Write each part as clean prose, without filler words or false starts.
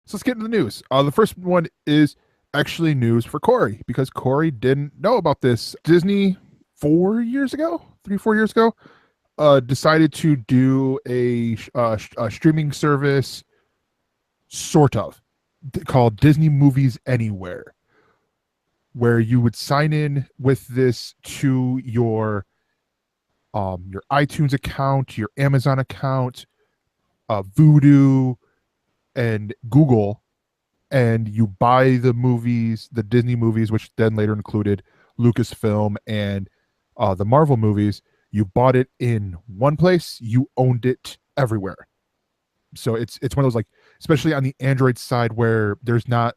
So let's get into the news. The first one is actually news for Corey because Corey didn't know about this. Disney 4 years ago, 3, 4 years ago, decided to do a streaming service, sort of, called Disney Movies Anywhere, where you would sign in with this to your iTunes account, your Amazon account, Vudu, and Google, and you buy the movies, the Disney movies, which then later included Lucasfilm and the Marvel movies. You bought it in one place, you owned it everywhere. So it's one of those, like, especially on the Android side where there's not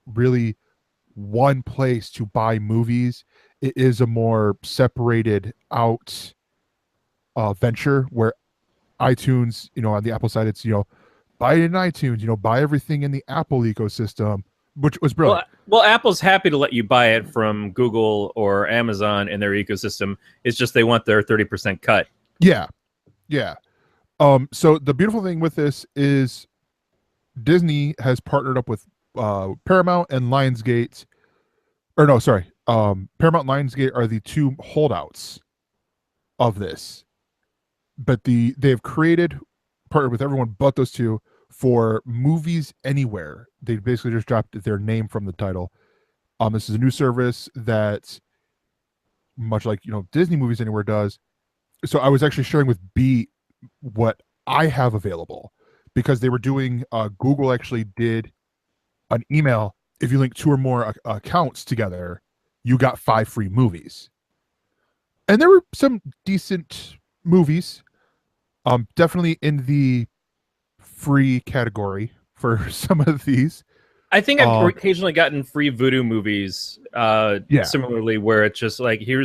really one place to buy movies. It is a more separated out venture where iTunes, on the Apple side, it's, buy it in iTunes, buy everything in the Apple ecosystem, which was brilliant. Well, Apple's happy to let you buy it from Google or Amazon in their ecosystem. It's just they want their 30% cut. Yeah. So the beautiful thing with this is Disney has partnered up with Paramount and Lionsgate. Or no, sorry. Paramount and Lionsgate are the two holdouts of this. But they have partnered with everyone but those two for Movies Anywhere. They basically just dropped their name from the title. This is a new service that, much like Disney Movies Anywhere does. So I was actually sharing with B what I have available because they were doing. Google actually did an email. If you link 2 or more accounts together, you got 5 free movies, and there were some decent movies. Definitely in the free category for some of these. I think I've occasionally gotten free Vudu movies, similarly, where it's just like, here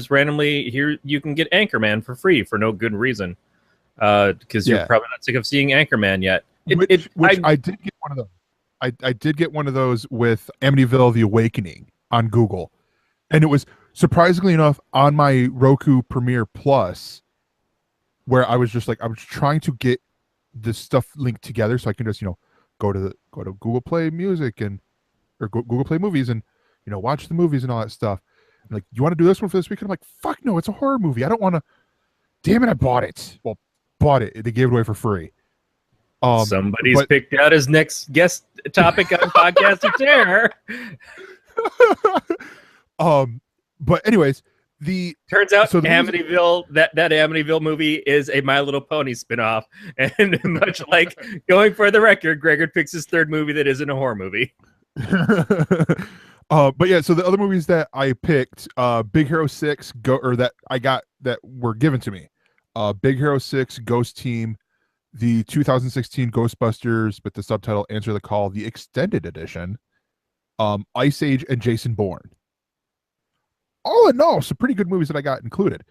you can get Anchorman for free for no good reason, because you're probably not sick of seeing Anchorman yet. I did get one of those. I did get one of those with Amityville: The Awakening on Google, and it was surprisingly enough on my Roku Premiere Plus, where I was just like, I was trying to get this stuff linked together so I can just, go to Google Play Music or Google Play Movies and, watch the movies and all that stuff. And like, you want to do this one for this weekend? I'm like, fuck no, it's a horror movie. I don't want to. Damn it, I bought it. Well, bought it. They gave it away for free. Somebody's picked out his next guest topic on Podcast of Terror. But anyways. Turns out Amityville, that Amityville movie is a My Little Pony spinoff, and much like Going for the Record, Gregor picks his third movie that isn't a horror movie. But yeah, so the other movies that I picked, Big Hero 6, that were given to me, Big Hero 6, Ghost Team, the 2016 Ghostbusters, but the subtitle Answer the Call, the extended edition, Ice Age, and Jason Bourne. All in all, some pretty good movies that I got included.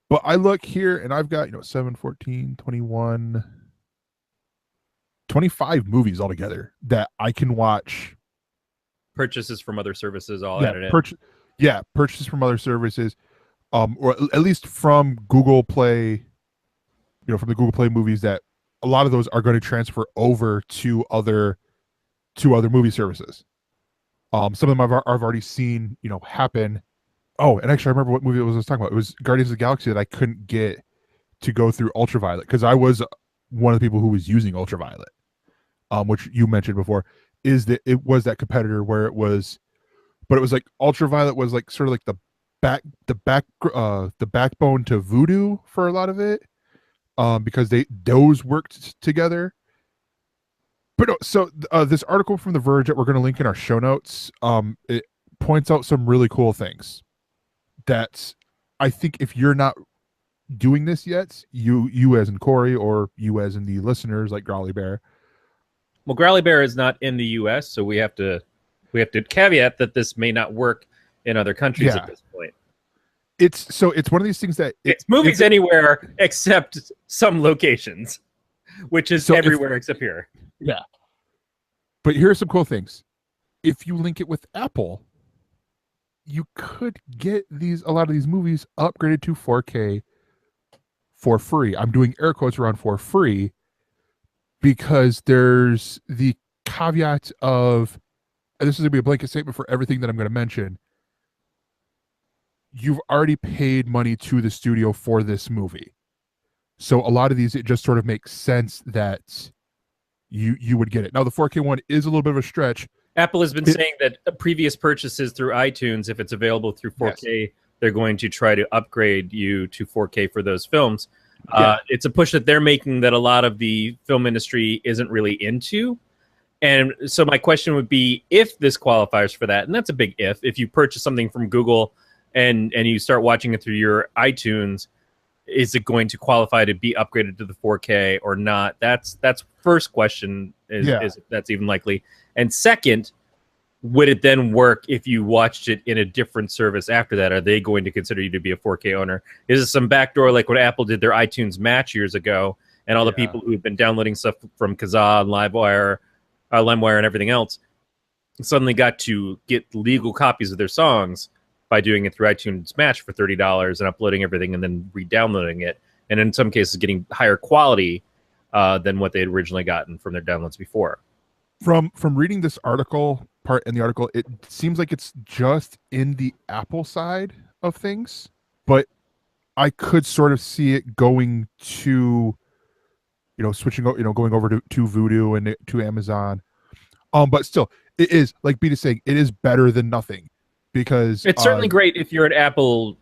But I look here and I've got, 7, 14, 21, 25 movies altogether that I can watch. Purchases from other services added in. Purchases from other services. Or at least from Google Play, from the Google Play movies, that a lot of those are going to transfer over to other movie services. Some of them I've already seen, happen. Oh, and actually, I remember what movie it was I was talking about. It was Guardians of the Galaxy that I couldn't get to go through Ultraviolet because I was one of the people who was using Ultraviolet, which you mentioned before. Is that it was that competitor where it was, but it was like Ultraviolet was like sort of like the backbone to Vudu for a lot of it, because those worked together. But so this article from The Verge that we're going to link in our show notes, it points out some really cool things. That I think if you're not doing this yet, you as in Corey, or you as in the listeners like Growly Bear. Well, Growly Bear is not in the U.S., so we have to caveat that this may not work in other countries at this point. It's one of these things that it's movies anywhere except some locations, which is everywhere except here. Yeah. But here are some cool things. If you link it with Apple, you could get a lot of these movies upgraded to 4K for free. I'm doing air quotes around for free because there's the caveat of, and this is going to be a blanket statement for everything that I'm going to mention, you've already paid money to the studio for this movie. So a lot of these, it just sort of makes sense that you would get it. Now, the 4K one is a little bit of a stretch. Apple has been saying that previous purchases through iTunes, if it's available through 4K, yes, they're going to try to upgrade you to 4K for those films. Yeah. It's a push that they're making that a lot of the film industry isn't really into. And so my question would be, if this qualifies for that, and that's a big if you purchase something from Google and you start watching it through your iTunes, is it going to qualify to be upgraded to the 4K or not? That's first question, is if that's even likely. And second, would it then work if you watched it in a different service after that? Are they going to consider you to be a 4K owner? Is it some backdoor like when Apple did their iTunes Match years ago, and all the people who had been downloading stuff from Kazaa and LimeWire and everything else suddenly got to get legal copies of their songs by doing it through iTunes Match for $30 and uploading everything and then re-downloading it, and in some cases getting higher quality than what they had originally gotten from their downloads before. From reading this article, part in the article, it seems like it's just in the Apple side of things, but I could sort of see it going to, switching, going over to Vudu and to Amazon. But still, it is, like Beat is saying, it is better than nothing, because it's certainly great if you're an Apple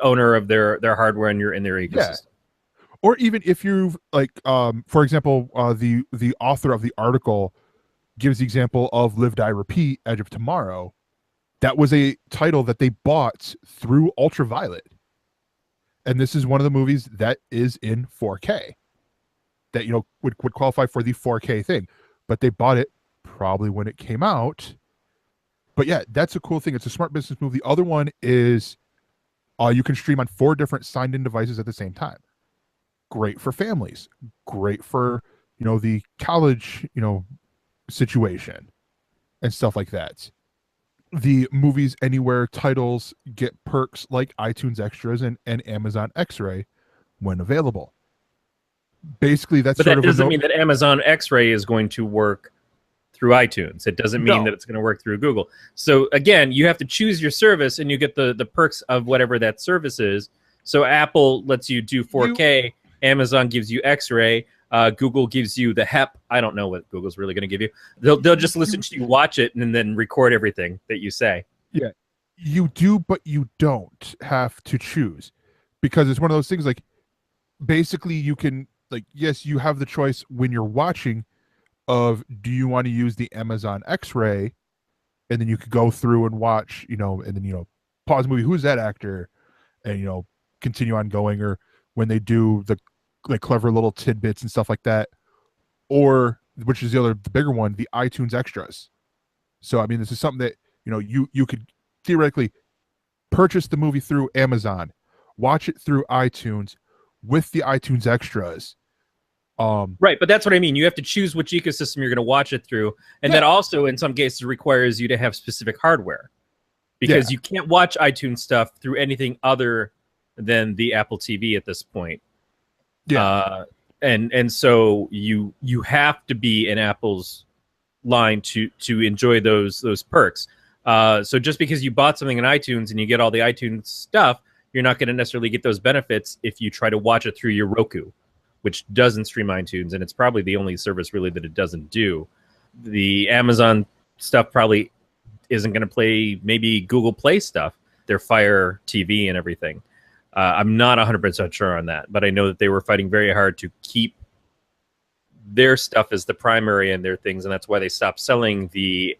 owner of their hardware and you're in their ecosystem. Yeah. Or even if you've, like, for example, the author of the article gives the example of Live, Die, Repeat, Edge of Tomorrow. That was a title that they bought through Ultraviolet. And this is one of the movies that is in 4K that, would qualify for the 4K thing. But they bought it probably when it came out. But yeah, that's a cool thing. It's a smart business move. The other one is you can stream on 4 different signed-in devices at the same time. Great for families. Great for, the college, situation and stuff like that. The Movies Anywhere titles get perks like iTunes Extras and Amazon X-Ray when available. Basically, that's but that doesn't mean that Amazon X-Ray is going to work through iTunes. It doesn't mean that it's going to work through Google. So again, you have to choose your service and you get the perks of whatever that service is. So Apple lets you do 4K, Amazon gives you X-Ray, Google gives you the HEP. I don't know what Google's really going to give you. They'll just listen to you watch it and then record everything that you say. Yeah, you do, but you don't have to choose, because it's one of those things, like, basically you can, like, yes, you have the choice when you're watching of, do you want to use the Amazon X-Ray, and then you could go through and watch, and then, pause the movie, who's that actor, and, continue on going, or when they do the, like, clever little tidbits and stuff like that, or, which is the bigger one, the iTunes Extras. So, I mean, this is something that, you could theoretically purchase the movie through Amazon, watch it through iTunes with the iTunes Extras. Right, but that's what I mean. You have to choose which ecosystem you're going to watch it through, and that also, in some cases, requires you to have specific hardware, because you can't watch iTunes stuff through anything other than the Apple TV at this point. Yeah, and so you have to be in Apple's line to enjoy those perks. So just because you bought something in iTunes and you get all the iTunes stuff, you're not going to necessarily get those benefits if you try to watch it through your Roku, which doesn't stream iTunes, and it's probably the only service really that it doesn't do. The Amazon stuff probably isn't going to play maybe Google Play stuff, their Fire TV and everything. I'm not 100% sure on that, but I know that they were fighting very hard to keep their stuff as the primary and their things, and that's why they stopped selling the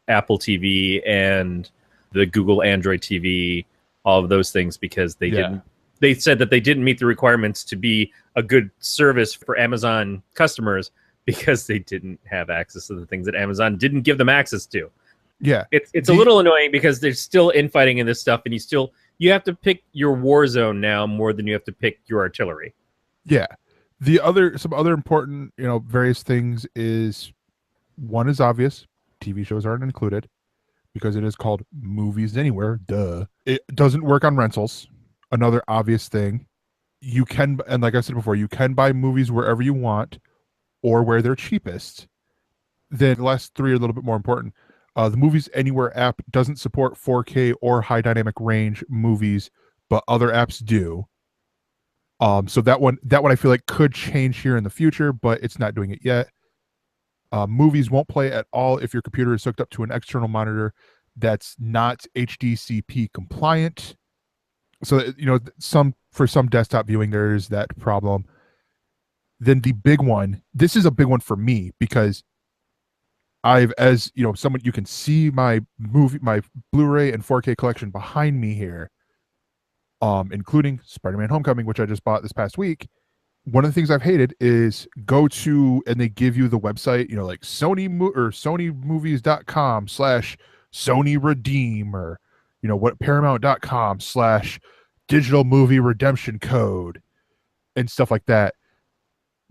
Apple TV and the Google Android TV, all of those things, because they didn't. They said that they didn't meet the requirements to be a good service for Amazon customers because they didn't have access to the things that Amazon didn't give them access to. Yeah, it's a little annoying because there's still infighting in this stuff, and you have to pick your war zone now more than you have to pick your artillery. Yeah. Some other important, various things is, one is obvious. TV shows aren't included because it is called Movies Anywhere. Duh. It doesn't work on rentals. Another obvious thing. You can, and like I said before, you can buy movies wherever you want or where they're cheapest. then the last three are a little bit more important. The Movies Anywhere app doesn't support 4K or high dynamic range movies, but other apps do. So that one I feel like could change here in the future, but it's not doing it yet. Movies won't play at all if your computer is hooked up to an external monitor that's not HDCP compliant. So for some desktop viewing there is that problem. Then the big one, this is a big one for me because someone, you can see my Blu-ray and 4K collection behind me here, including Spider-Man Homecoming, which I just bought this past week. One of the things I've hated is go to, and they give you the website, like SonyMovies.com/Sony Redeem, or Paramount.com/digital movie redemption code and stuff like that.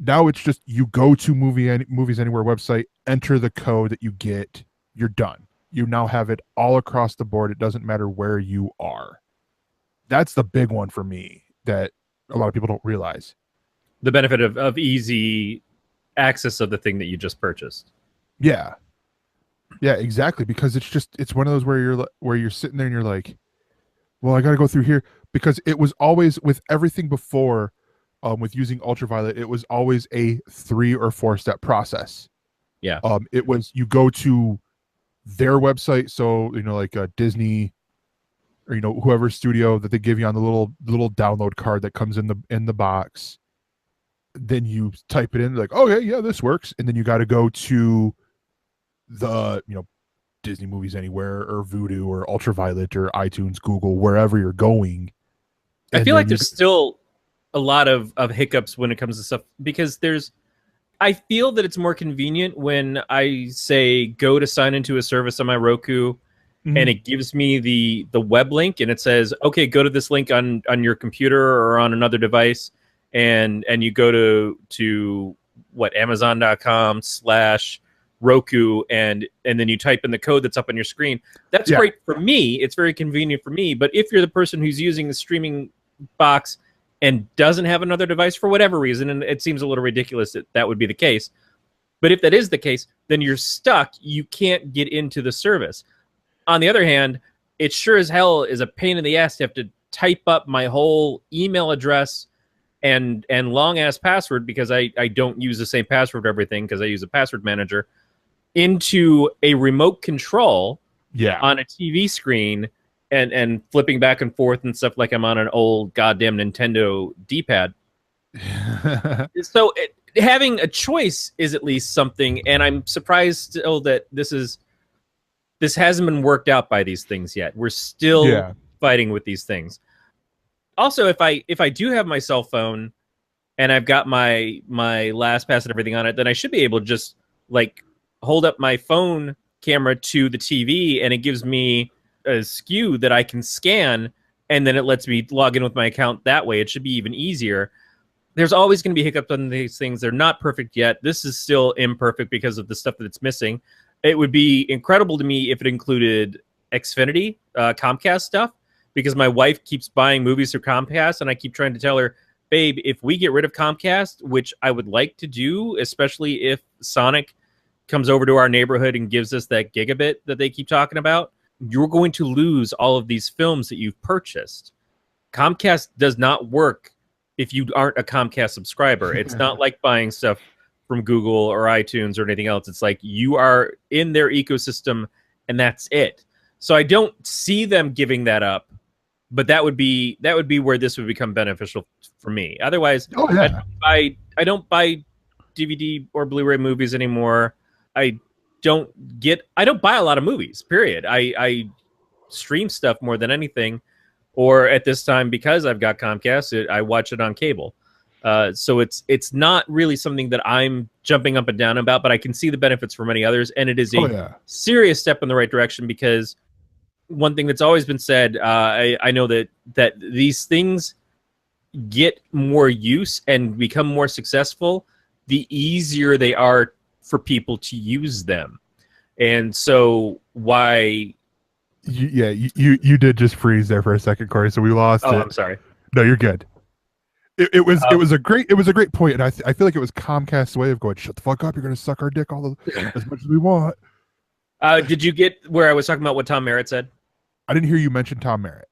Now it's just you go to Movies Anywhere website, enter the code that you get, you're done. You now have it all across the board. It doesn't matter where you are. That's the big one for me that a lot of people don't realize. The benefit of easy access of the thing that you just purchased. Yeah. Yeah, exactly. Because it's one of those where you're sitting there and you're like, well, I got to go through here, because it was always with everything before. With using ultraviolet, it was always a 3 or 4 step process. Yeah. It was, you go to their website, so like Disney, or whoever studio that they give you on the little download card that comes in the box. Then you type it in, like, okay, yeah, this works, and then you got to go to the Disney Movies Anywhere or Vudu or Ultraviolet or iTunes, Google, wherever you're going. I feel like there's still a lot of hiccups when it comes to stuff, because I feel that it's more convenient when I say go to sign into a service on my Roku, and it gives me the web link, and it says, okay, go to this link on your computer or on another device, and you go to Amazon.com/Roku, and then you type in the code that's up on your screen. That's great for me. It's very convenient for me. But if you're the person who's using the streaming box and doesn't have another device for whatever reason, and it seems a little ridiculous that would be the case, but if that is the case, then you're stuck. You can't get into the service. On the other hand, it sure as hell is a pain in the ass to have to type up my whole email address and long ass password, because I don't use the same password for everything, because I use a password manager, into a remote control on a TV screen, and flipping back and forth and stuff like I'm on an old goddamn Nintendo D-pad. So having a choice is at least something, and I'm surprised still that this hasn't been worked out by these things yet. We're still fighting with these things. Also, if I do have my cell phone and I've got my LastPass and everything on it, then I should be able to just like hold up my phone camera to the TV, and it gives me a SKU that I can scan, and then it lets me log in with my account that way. It should be even easier. There's always going to be hiccups on these things. They're not perfect yet. This is still imperfect because of the stuff that it's missing. It would be incredible to me if it included Xfinity, Comcast stuff, because my wife keeps buying movies through Comcast, and I keep trying to tell her, babe, if we get rid of Comcast, which I would like to do, especially if Sonic comes over to our neighborhood and gives us that gigabit that they keep talking about, you're going to lose all of these films that you've purchased. Comcast does not work if you aren't a Comcast subscriber. It's not like buying stuff from Google or iTunes or anything else. It's like you are in their ecosystem, and that's it. So I don't see them giving that up, but that would be where this would become beneficial for me. Otherwise, I don't buy DVD or Blu-ray movies anymore. I don't buy a lot of movies, period. I stream stuff more than anything, or at this time, because I've got Comcast, I watch it on cable. So it's not really something that I'm jumping up and down about, but I can see the benefits for many others, and it is a serious step in the right direction, because one thing that's always been said, I know that these things get more use and become more successful the easier they are for people to use them. And so why... you did just freeze there for a second, Corey, so we lost it. I'm sorry. No, you're good. it was a great point, and I feel like it was Comcast's way of going, shut the fuck up, you're gonna suck our dick as much as we want. Did you get where I was talking about what Tom Merritt said? I didn't hear you mention Tom Merritt.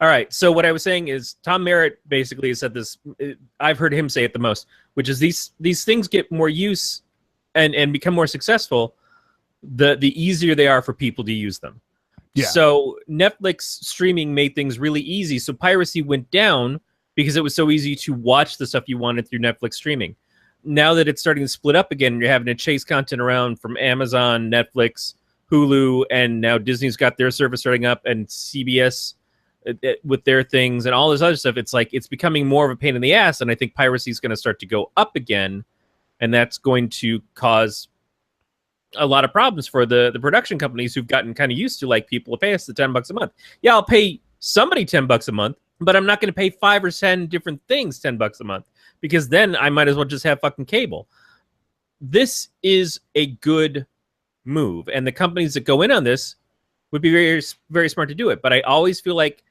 All right. So what I was saying is Tom Merritt basically said this. I've heard him say it the most, which is these things get more use and become more successful, the easier they are for people to use them. Yeah. So Netflix streaming made things really easy. So piracy went down because it was so easy to watch the stuff you wanted through Netflix streaming. Now that it's starting to split up again, you're having to chase content around from Amazon, Netflix, Hulu, and now Disney's got their service starting up, and CBS with their things and all this other stuff. It's like it's becoming more of a pain in the ass, and I think piracy is going to start to go up again, and that's going to cause a lot of problems for the production companies who've gotten kind of used to, like, people will pay us the $10 a month. Yeah, I'll pay somebody $10 a month, but I'm not going to pay 5 or 10 different things $10 a month, because then I might as well just have fucking cable. This is a good move, and the companies that go in on this would be very, very smart to do it. But I always feel like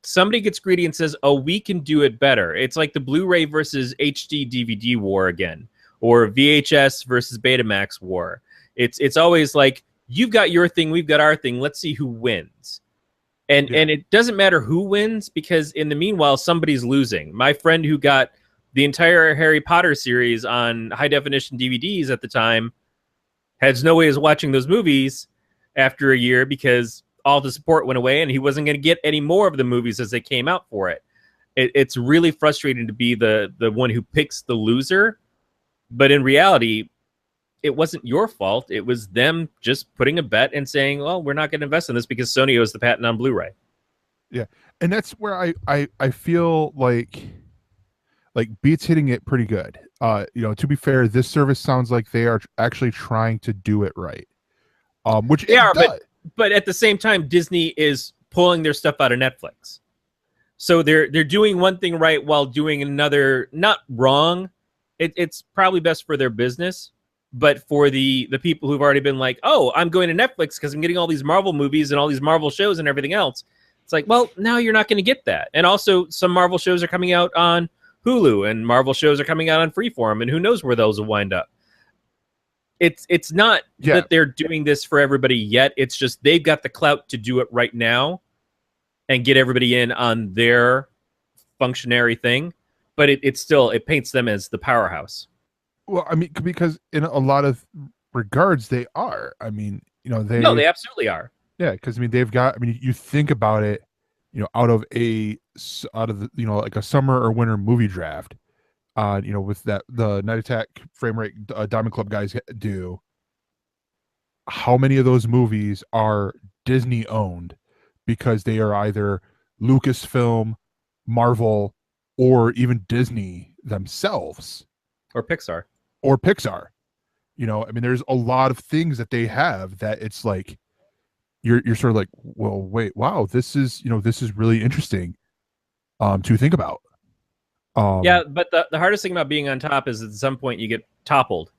somebody gets greedy and says, oh, we can do it better. It's like the Blu-ray versus HD DVD war again, or VHS versus Betamax war. It's always like, you've got your thing, we've got our thing, let's see who wins. And it doesn't matter who wins, because in the meanwhile, somebody's losing. My friend who got the entire Harry Potter series on high-definition DVDs at the time has no way of watching those movies after a year because all the support went away and he wasn't going to get any more of the movies as they came out for it. It's really frustrating to be the one who picks the loser, but in reality, it wasn't your fault. It was them just putting a bet and saying, well, we're not going to invest in this because Sony owes the patent on Blu-ray. Yeah. And that's where I feel like Beat's hitting it pretty good. To be fair, this service sounds like they are actually trying to do it right. Which they are, but at the same time, Disney is pulling their stuff out of Netflix. So they're doing one thing right while doing another not wrong. It's probably best for their business, but for the people who've already been like, oh, I'm going to Netflix because I'm getting all these Marvel movies and all these Marvel shows and everything else. It's like, well, now you're not going to get that. And also, some Marvel shows are coming out on Hulu, and Marvel shows are coming out on Freeform, and who knows where those will wind up. It's not that they're doing this for everybody yet. It's just they've got the clout to do it right now and get everybody in on their functionary thing. But it still paints them as the powerhouse. Well, I mean, because in a lot of regards, they are. I mean, they absolutely are. Yeah, because I mean, they've got. I mean, you think about it, out of the like a summer or winter movie draft, with the Night Attack, Frame Rate, Diamond Club guys do. How many of those movies are Disney owned because they are either Lucasfilm, Marvel, or even Disney themselves, or Pixar? I mean, there's a lot of things that they have that it's like you're sort of like, well, wait, wow, this is really interesting to think about. Yeah, but the hardest thing about being on top is at some point you get toppled,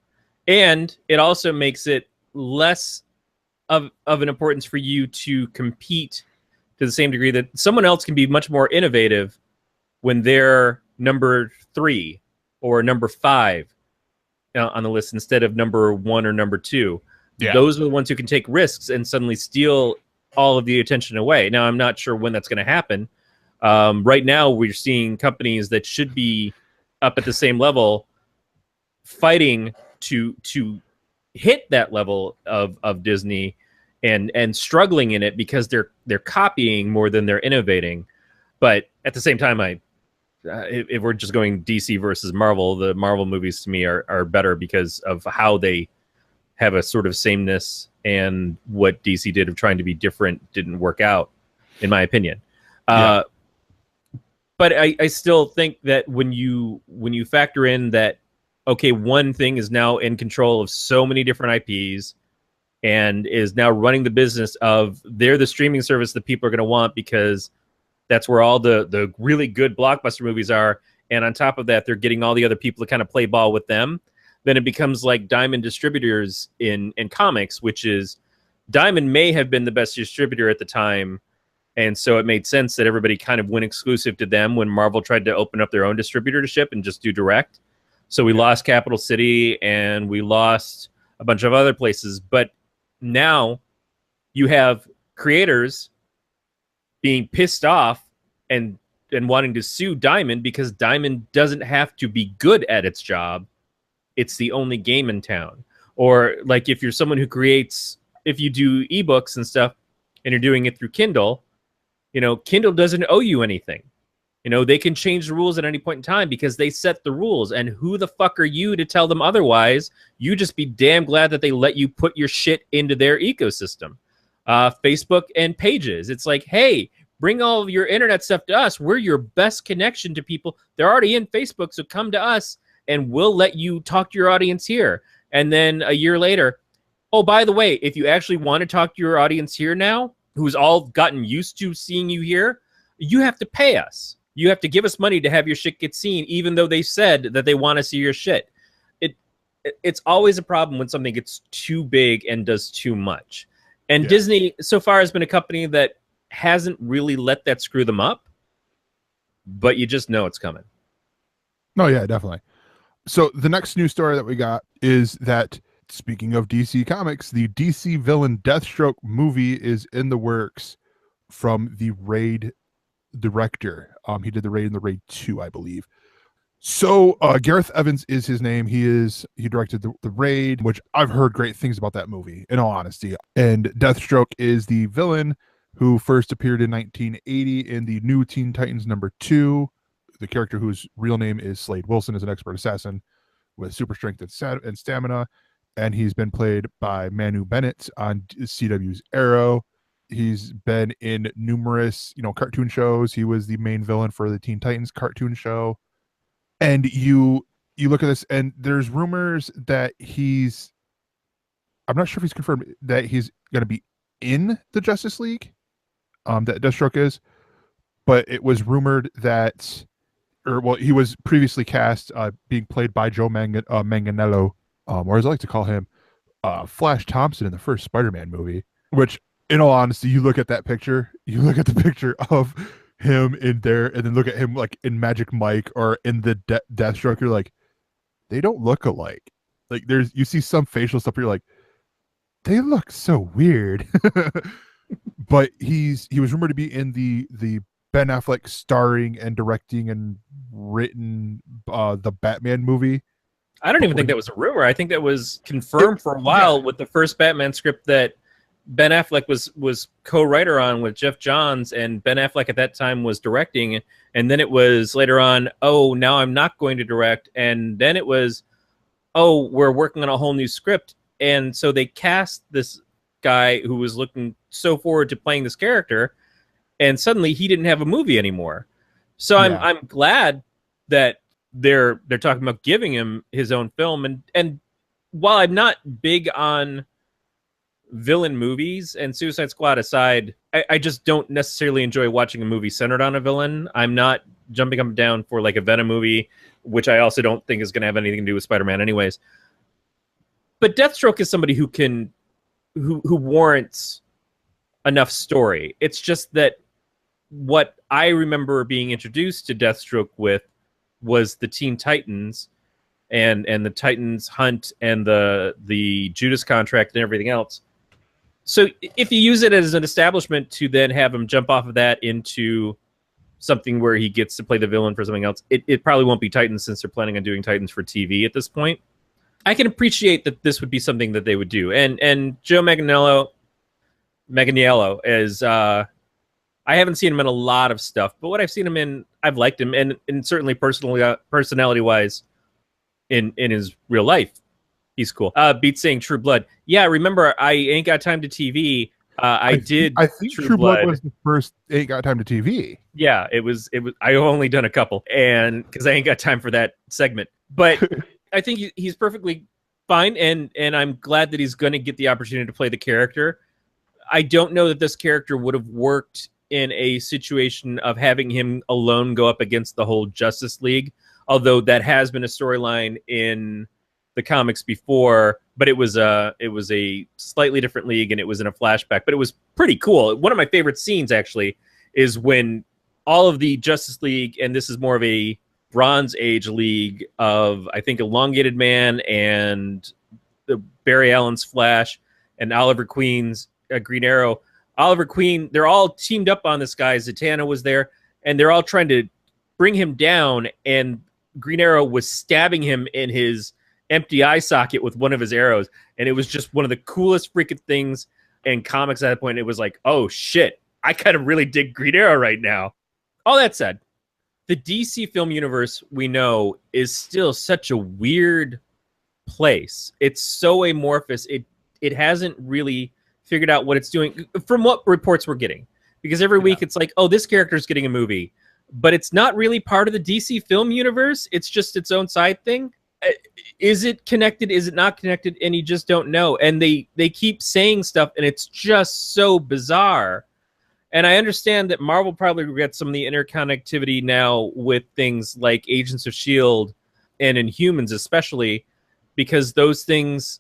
and it also makes it less of an importance for you to compete to the same degree that someone else can be much more innovative when they're number 3 or number 5 on the list instead of number 1 or number 2. Yeah. Those are the ones who can take risks and suddenly steal all of the attention away. Now, I'm not sure when that's going to happen. Right now, we're seeing companies that should be up at the same level fighting to hit that level of Disney and struggling in it because they're copying more than they're innovating. But at the same time, if we're just going DC versus Marvel, the Marvel movies to me are better because of how they have a sort of sameness, and what DC did of trying to be different didn't work out, in my opinion. Yeah. But I still think that when you factor in that, okay, one thing is now in control of so many different IPs and is now running the business of they're the streaming service that people are going to want because that's where all the really good blockbuster movies are. And on top of that, they're getting all the other people to kind of play ball with them. Then it becomes like Diamond distributors in comics, which is Diamond may have been the best distributor at the time And so it made sense that everybody kind of went exclusive to them when Marvel tried to open up their own distributorship and just do direct. So we lost Capital City and we lost a bunch of other places. But now you have creators being pissed off and wanting to sue Diamond because Diamond doesn't have to be good at its job. It's the only game in town. Or like if you're someone who creates, if you do ebooks and stuff and you're doing it through Kindle, you know, Kindle doesn't owe you anything. You know, they can change the rules at any point in time because they set the rules. And who the fuck are you to tell them otherwise? You just be damn glad that they let you put your shit into their ecosystem. Facebook and Pages. It's like, hey, bring all of your internet stuff to us. We're your best connection to people. They're already in Facebook, so come to us and we'll let you talk to your audience here. And then a year later, oh, by the way, if you actually want to talk to your audience here now, who's all gotten used to seeing you here, you have to pay us. You have to give us money to have your shit get seen, even though they said that they want to see your shit. It's always a problem when something gets too big and does too much. And Disney, so far, has been a company that hasn't really let that screw them up, but you just know it's coming. No, yeah, definitely. So the next news story that we got is that, speaking of DC Comics, the DC villain Deathstroke movie is in the works from the Raid director. He did the Raid in the Raid 2, I believe. So Gareth Evans is his name. He directed the Raid, which I've heard great things about that movie, in all honesty. And Deathstroke is the villain who first appeared in 1980 in the New Teen Titans #2. The character whose real name is Slade Wilson is an expert assassin with super strength and stamina. And he's been played by Manu Bennett on CW's Arrow. He's been in numerous, cartoon shows. He was the main villain for the Teen Titans cartoon show. And you look at this, and there's rumors that I'm not sure if he's confirmed that he's going to be in the Justice League, that Deathstroke is, but it was rumored that, he was previously cast being played by Joe Manganiello, or as I like to call him, Flash Thompson in the first Spider-Man movie, which, in all honesty, you look at the picture of him in there, and then look at him like in Magic Mike or in the Deathstroke, you're like, they don't look alike. Like you see some facial stuff, you're like, they look so weird. But he was rumored to be in the Ben Affleck starring and directing and written the Batman movie. I don't even think that was a rumor. I think that was confirmed for a while with the first Batman script that Ben Affleck was co-writer on with Jeff Johns, and Ben Affleck at that time was directing. And then it was later on, oh, now I'm not going to direct. And then it was, oh, we're working on a whole new script. And so they cast this guy who was looking so forward to playing this character, and suddenly he didn't have a movie anymore. So I'm glad that they're talking about giving him his own film. And while I'm not big on villain movies, and Suicide Squad aside, I just don't necessarily enjoy watching a movie centered on a villain. I'm not jumping up and down for like a Venom movie, which I also don't think is going to have anything to do with Spider-Man anyways. But Deathstroke is somebody who warrants enough story. It's just that what I remember being introduced to Deathstroke with was the Teen Titans and the Titans hunt and the Judas contract and everything else. So if you use it as an establishment to then have him jump off of that into something where he gets to play the villain for something else, it probably won't be Titans, since they're planning on doing Titans for TV at this point. I can appreciate that this would be something that they would do. And Joe Manganiello is, I haven't seen him in a lot of stuff, but what I've seen him in, I've liked him, and certainly personality-wise, in his real life, he's cool. Beat saying True Blood. Yeah, remember, I Ain't Got Time to TV. I think True Blood was the first Ain't Got Time to TV. Yeah, it was. I only done a couple, and because I ain't got time for that segment, but. I think he's perfectly fine, and I'm glad that he's going to get the opportunity to play the character. I don't know that this character would have worked in a situation of having him alone go up against the whole Justice League, although that has been a storyline in the comics before, but it was a slightly different league, and it was in a flashback, but it was pretty cool. One of my favorite scenes actually is when all of the Justice League, and this is more of a Bronze Age league of, I think, Elongated Man and the Barry Allen's Flash and Oliver Queen's Green Arrow. Oliver Queen, they're all teamed up on this guy. Zatanna was there, and they're all trying to bring him down, and Green Arrow was stabbing him in his empty eye socket with one of his arrows, and it was just one of the coolest freaking things in comics at that point. It was like, oh shit, I kind of really dig Green Arrow right now. All that said, the DC film universe, we know, is still such a weird place. It's so amorphous. It hasn't really figured out what it's doing from what reports we're getting. Because every week it's like, oh, this character's getting a movie. But it's not really part of the DC film universe. It's just its own side thing. Is it connected? Is it not connected? And you just don't know. And they keep saying stuff, and it's just so bizarre. And I understand that Marvel probably regrets some of the interconnectivity now with things like Agents of S.H.I.E.L.D. and Inhumans especially, because those things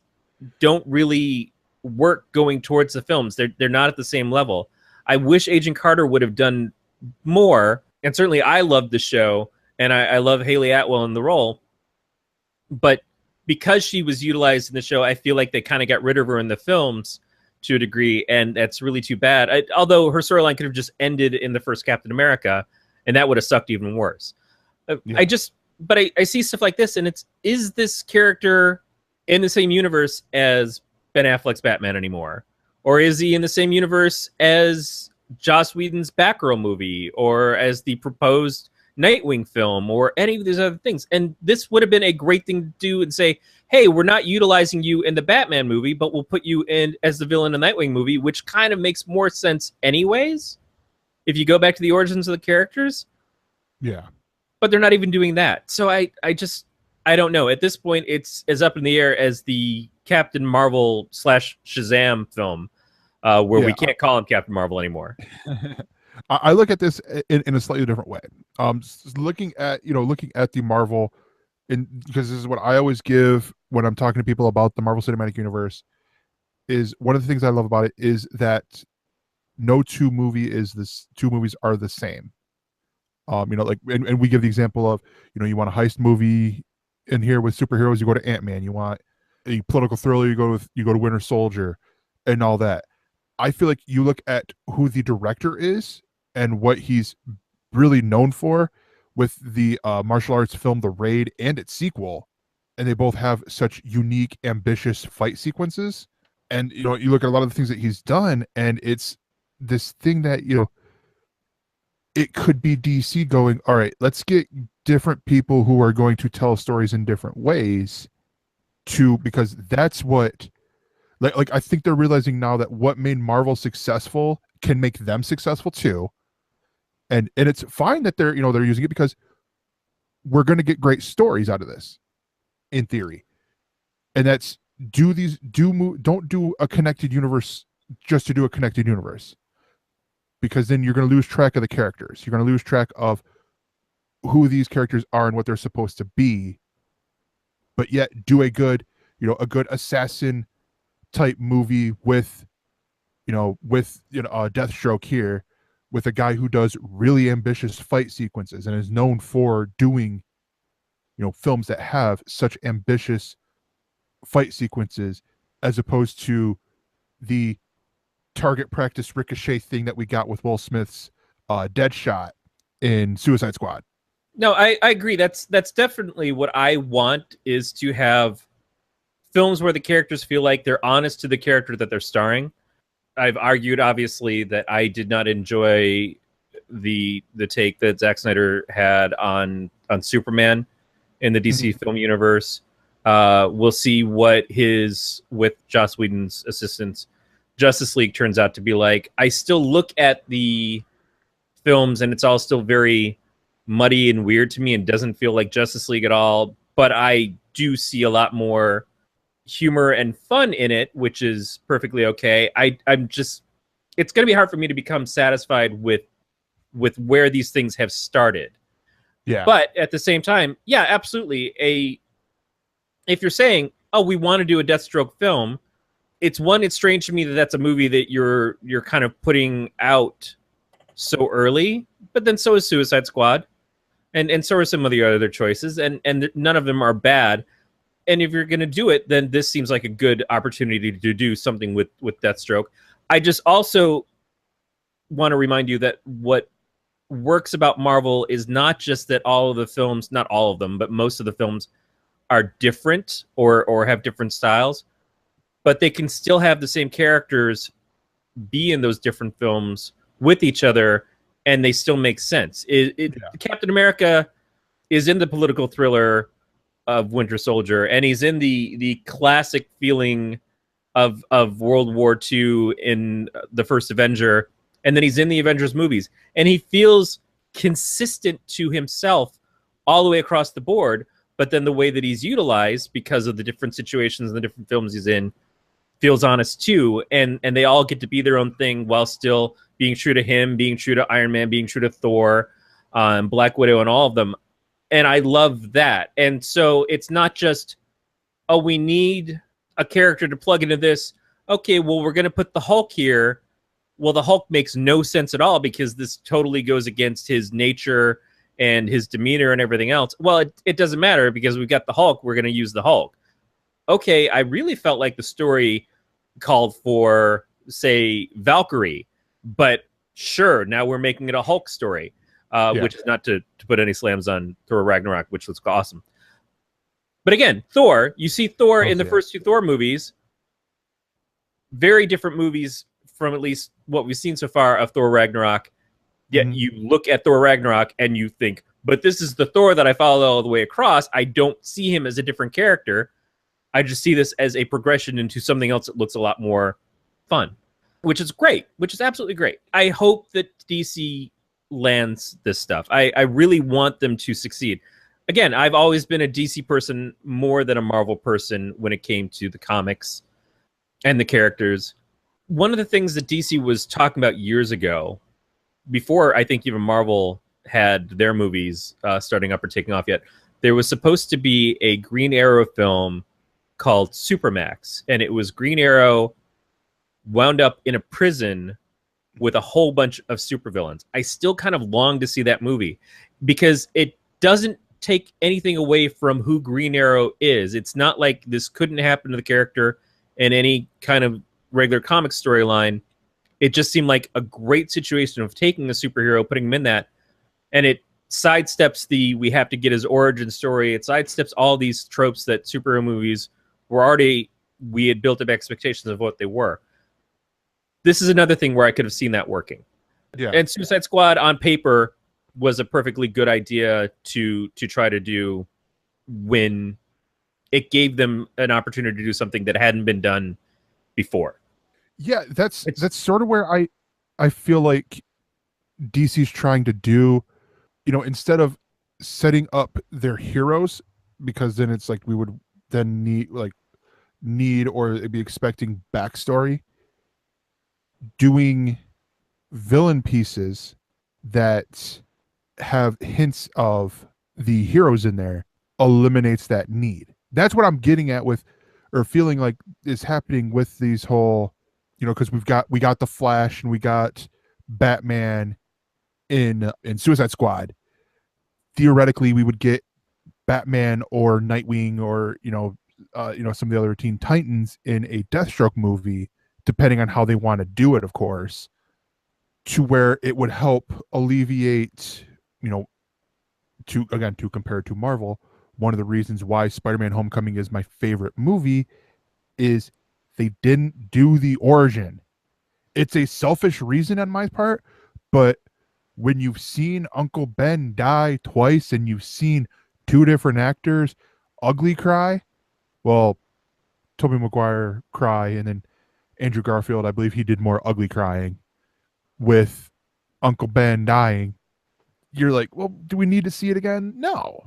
don't really work going towards the films. They're not at the same level. I wish Agent Carter would have done more, and certainly I loved the show, and I love Haley Atwell in the role, but because she was utilized in the show, I feel like they kind of got rid of her in the films to a degree, and that's really too bad. Although her storyline could have just ended in the first Captain America, and that would have sucked even worse. I see stuff like this, and is this character in the same universe as Ben Affleck's Batman anymore? Or is he in the same universe as Joss Whedon's Batgirl movie, or as the proposed Nightwing film, or any of these other things? And this would have been a great thing to do and say, hey, we're not utilizing you in the Batman movie, but we'll put you in as the villain in the Nightwing movie, which kind of makes more sense anyways, if you go back to the origins of the characters. Yeah. But they're not even doing that. So I don't know. At this point, it's as up in the air as the Captain Marvel / Shazam film, where we can't call him Captain Marvel anymore. I look at this in a slightly different way. Looking at the Marvel, because this is what I always give when I'm talking to people about the Marvel Cinematic Universe, is one of the things I love about it is that no two movies are the same. And we give the example of, you want a heist movie in here with superheroes, you go to Ant-Man. You want a political thriller, you go to Winter Soldier, and all that. I feel like you look at who the director is and what he's really known for with the martial arts film The Raid and its sequel, and they both have such unique, ambitious fight sequences. And you look at a lot of the things that he's done, and it's this thing that it could be DC going, all right, let's get different people who are going to tell stories in different ways, because that's what, like I think they're realizing now that what made Marvel successful can make them successful too. And it's fine that they're using it, because we're going to get great stories out of this, in theory. And that's don't do a connected universe just to do a connected universe, because then you're going to lose track of the characters. You're going to lose track of who these characters are and what they're supposed to be. But yet do a good assassin type movie with Deathstroke here, with a guy who does really ambitious fight sequences and is known for doing, films that have such ambitious fight sequences, as opposed to the target practice ricochet thing that we got with Will Smith's Deadshot in Suicide Squad. No, I agree. That's definitely what I want, is to have films where the characters feel like they're honest to the character that they're starring. I've argued, obviously, that I did not enjoy the take that Zack Snyder had on Superman in the DC film universe. We'll see what with Joss Whedon's assistance, Justice League turns out to be like. I still look at the films, and it's all still very muddy and weird to me, and doesn't feel like Justice League at all. But I do see a lot more humor and fun in it, which is perfectly okay. I'm just, it's going to be hard for me to become satisfied with where these things have started. Yeah. But at the same time, yeah, absolutely. if you're saying, oh, we want to do a Deathstroke film, it's strange to me that that's a movie that you're kind of putting out so early, but then so is Suicide Squad, and so are some of the other choices, and none of them are bad. And if you're going to do it, then this seems like a good opportunity to do something with Deathstroke. I just also want to remind you that what works about Marvel is not just that all of the films, not all of them, but most of the films are different or have different styles, but they can still have the same characters be in those different films with each other, and they still make sense. Captain America is in the political thriller of Winter Soldier, and he's in the classic feeling of World War II in the first Avenger, and then he's in the Avengers movies, and he feels consistent to himself all the way across the board. But then the way that he's utilized, because of the different situations and the different films he's in, feels honest too. And they all get to be their own thing while still being true to him, being true to Iron Man, being true to Thor, Black Widow, and all of them. And I love that. And so it's not just, oh, we need a character to plug into this. Okay, well, we're going to put the Hulk here. Well, the Hulk makes no sense at all because this totally goes against his nature and his demeanor and everything else. Well, it doesn't matter because we've got the Hulk. We're going to use the Hulk. Okay, I really felt like the story called for, say, Valkyrie, but sure, now we're making it a Hulk story, which is not to put any slams on Thor Ragnarok, which looks awesome. But again, Thor, you see Thor in the first two Thor movies, very different movies from at least what we've seen so far of Thor Ragnarok. Yet you look at Thor Ragnarok and you think, but this is the Thor that I followed all the way across. I don't see him as a different character. I just see this as a progression into something else that looks a lot more fun, which is great, which is absolutely great. I hope that DC lands this stuff. I really want them to succeed. Again, I've always been a DC person more than a Marvel person when it came to the comics and the characters. One of the things that DC was talking about years ago, before I think even Marvel had their movies starting up or taking off yet, there was supposed to be a Green Arrow film called Supermax, and it was Green Arrow wound up in a prison with a whole bunch of supervillains. I still kind of long to see that movie because it doesn't take anything away from who Green Arrow is. It's not like this couldn't happen to the character in any kind of regular comic storyline. It just seemed like a great situation of taking a superhero, putting him in that, and it sidesteps we have to get his origin story. It sidesteps all these tropes that superhero movies were already, we had built up expectations of what they were. This is another thing where I could have seen that working. Yeah. And Suicide Squad on paper was a perfectly good idea to try to do when it gave them an opportunity to do something that hadn't been done before. Yeah, that's sort of where I feel like DC's trying to do, instead of setting up their heroes, because then it's like we would then need or be expecting backstory, doing villain pieces that have hints of the heroes in there eliminates that need. That's what I'm getting at with, or feeling like is happening with these whole, because we got the Flash and we got Batman in Suicide Squad. Theoretically, we would get Batman or Nightwing or some of the other Teen Titans in a Deathstroke movie, depending on how they want to do it, of course, to where it would help alleviate, to compare it to Marvel. One of the reasons why Spider-Man Homecoming is my favorite movie is they didn't do the origin. It's a selfish reason on my part, but when you've seen Uncle Ben die twice and you've seen two different actors ugly cry, well, Tobey Maguire cry, and then Andrew Garfield, I believe he did more ugly crying with Uncle Ben dying. You're like, well, do we need to see it again? No.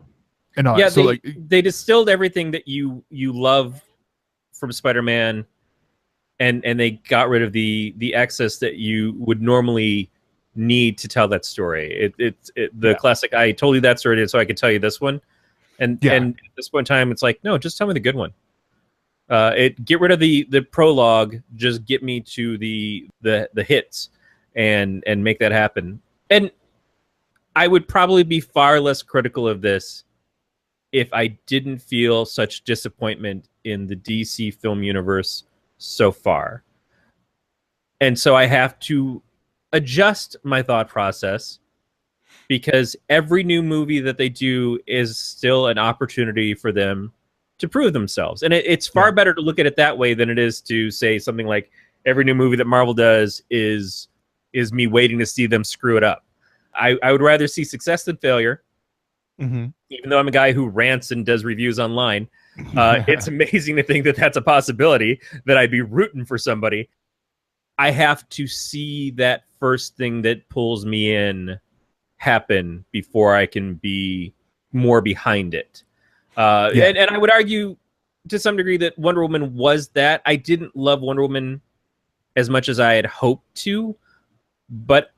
And yeah, so they distilled everything that you love from Spider-Man, and they got rid of the excess that you would normally need to tell that story. The classic, I told you that story so I could tell you this one. And at this point in time, it's like, no, just tell me the good one. Get rid of the prologue, just get me to the hits and make that happen. And I would probably be far less critical of this if I didn't feel such disappointment in the DC film universe so far. And so I have to adjust my thought process, because every new movie that they do is still an opportunity for them to prove themselves. And it's far better to look at it that way than it is to say something like every new movie that Marvel does is me waiting to see them screw it up. I would rather see success than failure. Mm-hmm. Even though I'm a guy who rants and does reviews online, it's amazing to think that that's a possibility, that I'd be rooting for somebody. I have to see that first thing that pulls me in happen before I can be more behind it. And I would argue to some degree that Wonder Woman was that. I didn't love Wonder Woman as much as I had hoped to, but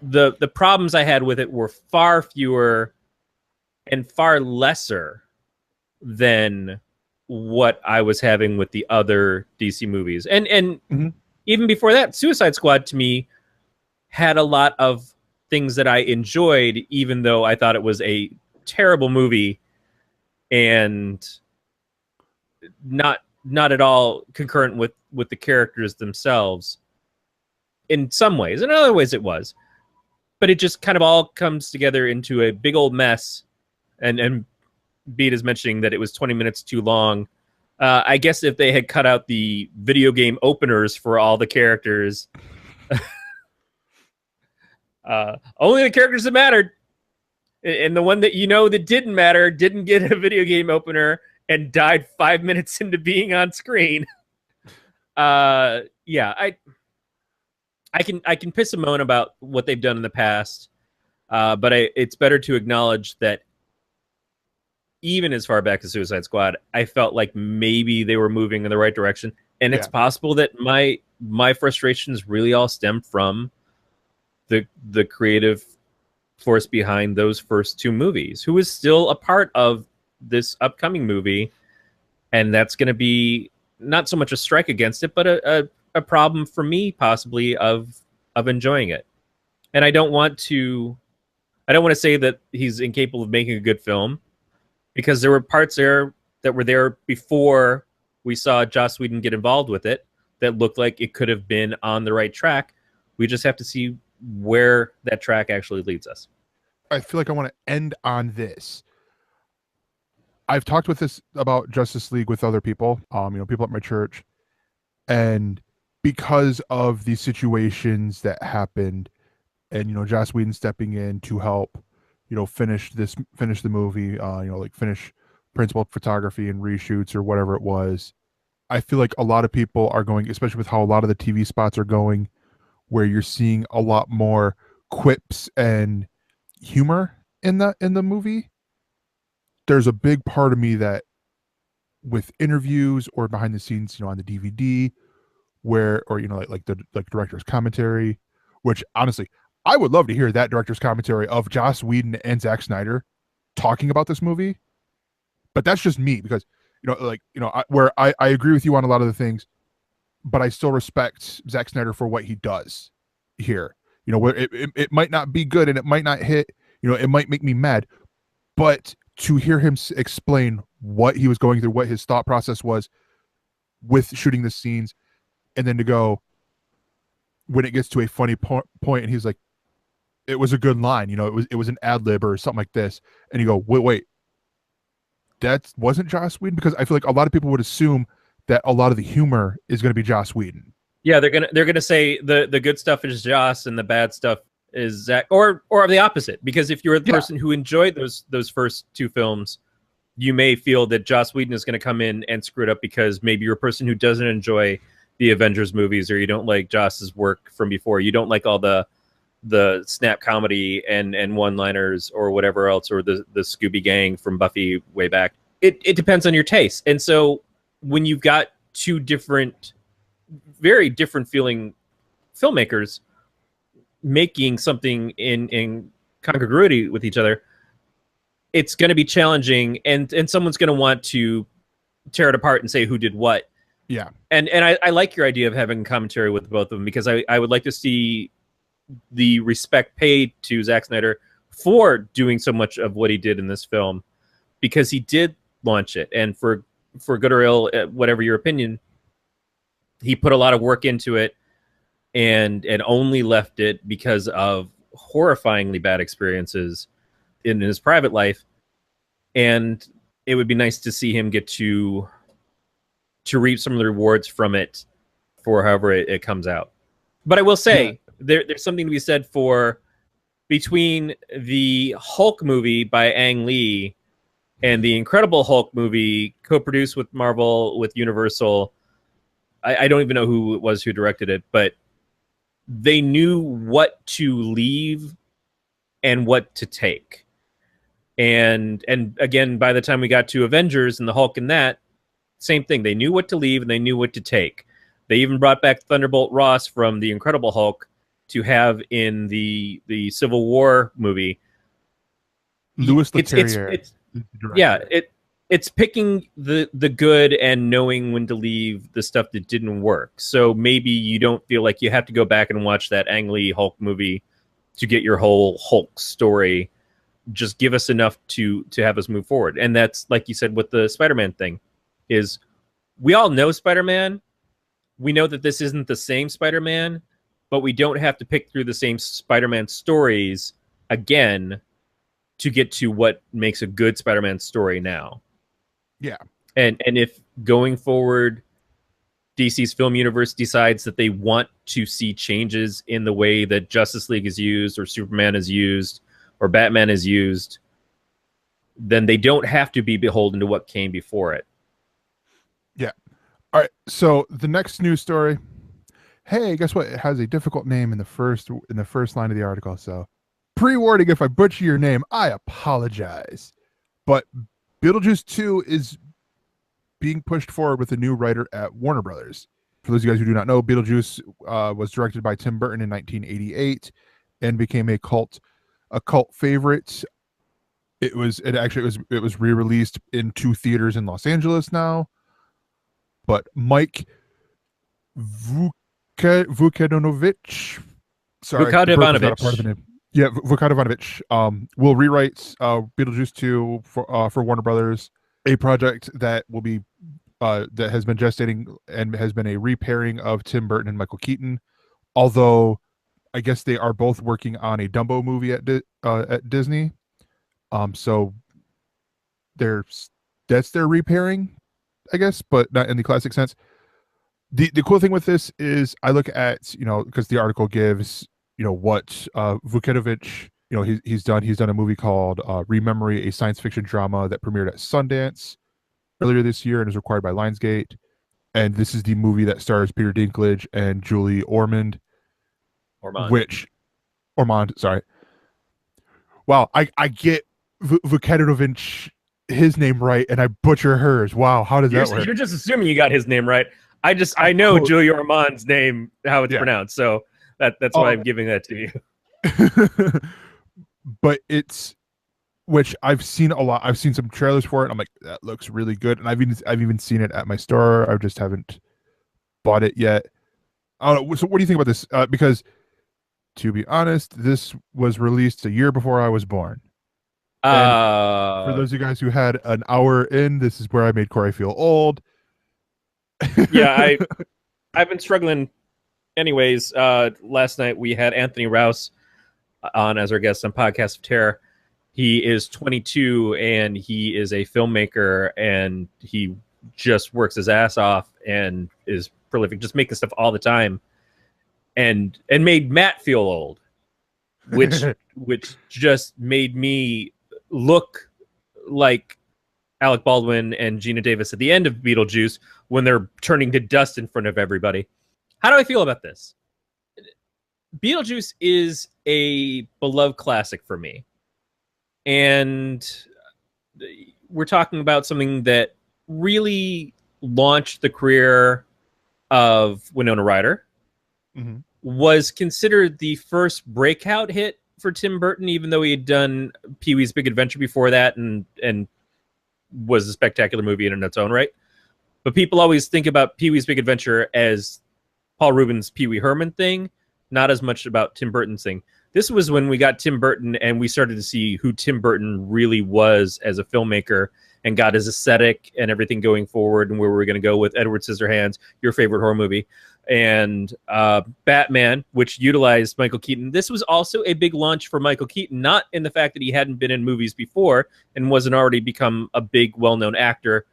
the problems I had with it were far fewer and far lesser than what I was having with the other DC movies. And mm-hmm. Even before that, Suicide Squad to me had a lot of things that I enjoyed, even though I thought it was a terrible movie and not at all concurrent with the characters themselves in some ways. In other ways it was. But it just kind of all comes together into a big old mess. And Beat is mentioning that it was 20 minutes too long. I guess if they had cut out the video game openers for all the characters, only the characters that mattered, and the one that that didn't matter didn't get a video game opener and died 5 minutes into being on screen. I can piss and moan about what they've done in the past, but it's better to acknowledge that even as far back as Suicide Squad, I felt like maybe they were moving in the right direction. And it's possible that my frustrations really all stem from the creative force behind those first two movies, who is still a part of this upcoming movie. And that's going to be not so much a strike against it, but a problem for me, possibly, of enjoying it. And I don't want to say that he's incapable of making a good film, because there were parts there that were there before we saw Joss Whedon get involved with it that looked like it could have been on the right track. We just have to see where that track actually leads us. I feel like I want to end on this. I've talked with this about Justice League with other people, people at my church, and because of the situations that happened, and Joss Whedon stepping in to help, finish the movie, finish principal photography and reshoots or whatever it was. I feel like a lot of people are going, especially with how a lot of the TV spots are going, where you're seeing a lot more quips and humor in the movie. There's a big part of me that, with interviews or behind the scenes, on the DVD, where, or like the director's commentary, which honestly, I would love to hear that director's commentary of Joss Whedon and Zack Snyder talking about this movie. But that's just me, because I agree with you on a lot of the things, but I still respect Zack Snyder for what he does here. Where it might not be good and it might not hit, it might make me mad, but to hear him explain what he was going through, what his thought process was with shooting the scenes, and then to go, when it gets to a funny point and he's like, it was a good line, it was an ad lib or something like this, and you go, wait, that wasn't Joss Whedon? Because I feel like a lot of people would assume that a lot of the humor is going to be Joss Whedon. Yeah, they're gonna say the good stuff is Joss and the bad stuff is Zach, or the opposite. Because if you're the person who enjoyed those first two films, you may feel that Joss Whedon is going to come in and screw it up, because maybe you're a person who doesn't enjoy the Avengers movies, or you don't like Joss's work from before. You don't like all the snap comedy and one-liners or whatever else, or the Scooby Gang from Buffy way back. It depends on your taste. And so when you've got two different, very different feeling filmmakers making something in congruity with each other, it's going to be challenging, and someone's going to want to tear it apart and say who did what. Yeah. And I like your idea of having commentary with both of them, because I would like to see the respect paid to Zack Snyder for doing so much of what he did in this film, because he did launch it, and for good or ill, whatever your opinion, he put a lot of work into it, and only left it because of horrifyingly bad experiences in his private life. And it would be nice to see him get to reap some of the rewards from it for however it comes out. But I will say, there's something to be said for between the Hulk movie by Ang Lee and the Incredible Hulk movie co-produced with Marvel, with Universal. I don't even know who it was who directed it, but they knew what to leave and what to take. And again, by the time we got to Avengers and the Hulk and that, same thing. They knew what to leave and they knew what to take. They even brought back Thunderbolt Ross from the Incredible Hulk to have in the Civil War movie. Louis Leterrier. It's picking the good and knowing when to leave the stuff that didn't work. So maybe you don't feel like you have to go back and watch that Ang Lee Hulk movie to get your whole Hulk story. Just give us enough to have us move forward. And that's, like you said, with the Spider-Man thing, is we all know Spider-Man. We know that this isn't the same Spider-Man, but we don't have to pick through the same Spider-Man stories again to get to what makes a good Spider-Man story now. Yeah. And if going forward, DC's film universe decides that they want to see changes in the way that Justice League is used, or Superman is used, or Batman is used, then they don't have to be beholden to what came before it. Yeah. All right. So the next news story. Hey, guess what? It has a difficult name in the first line of the article. So, pre-warning, if I butcher your name, I apologize. But Beetlejuice 2 is being pushed forward with a new writer at Warner Brothers. For those of you guys who do not know, Beetlejuice was directed by Tim Burton in 1988 and became a cult favorite. It was re-released in 2 theaters in Los Angeles now. But Mike Vukadinovic, will rewrite Beetlejuice 2 for Warner Brothers, a project that will be that has been gestating and has been a repairing of Tim Burton and Michael Keaton. Although I guess they are both working on a Dumbo movie at Disney, so that's their repairing, I guess, but not in the classic sense. The cool thing with this is I look at, because the article gives, what Vukadinovic, he's done a movie called Rememory, a science fiction drama that premiered at Sundance earlier this year and is required by Lionsgate. And this is the movie that stars Peter Dinklage and Julie Ormond. Ormond, sorry. Wow, I get Vukadinovic his name right and I butcher hers. Wow, how does that work? You're just assuming you got his name right. I know Julia Ormond's name, how it's pronounced, so that's why I'm giving that to you. But which I've seen a lot. I've seen some trailers for it. And I'm like, that looks really good, and I've even seen it at my store. I just haven't bought it yet. I don't know. So what do you think about this? Because to be honest, this was released a year before I was born. For those of you guys who had an hour in, this is where I made Corey feel old. Yeah, I've been struggling. Anyways, last night we had Anthony Rouse on as our guest on Podcast of Terror. He is 22 and he is a filmmaker, and he just works his ass off and is prolific, just making stuff all the time, and made Matt feel old, which just made me look like Alec Baldwin and Gina Davis at the end of Beetlejuice when they're turning to dust in front of everybody. How do I feel about this? Beetlejuice is a beloved classic for me. And we're talking about something that really launched the career of Winona Ryder, was considered the first breakout hit for Tim Burton, even though he had done Pee-wee's Big Adventure before that, and was a spectacular movie in its own right. But people always think about Pee-wee's Big Adventure as Paul Rubin's Pee Wee Herman thing, not as much about Tim Burton's thing. This was when we got Tim Burton and we started to see who Tim Burton really was as a filmmaker, and got his aesthetic and everything going forward, and where we're going to go with Edward Scissorhands, your favorite horror movie, and Batman, which utilized Michael Keaton. This was also a big launch for Michael Keaton, not in the fact that he hadn't been in movies before and wasn't already become a big, well-known actor,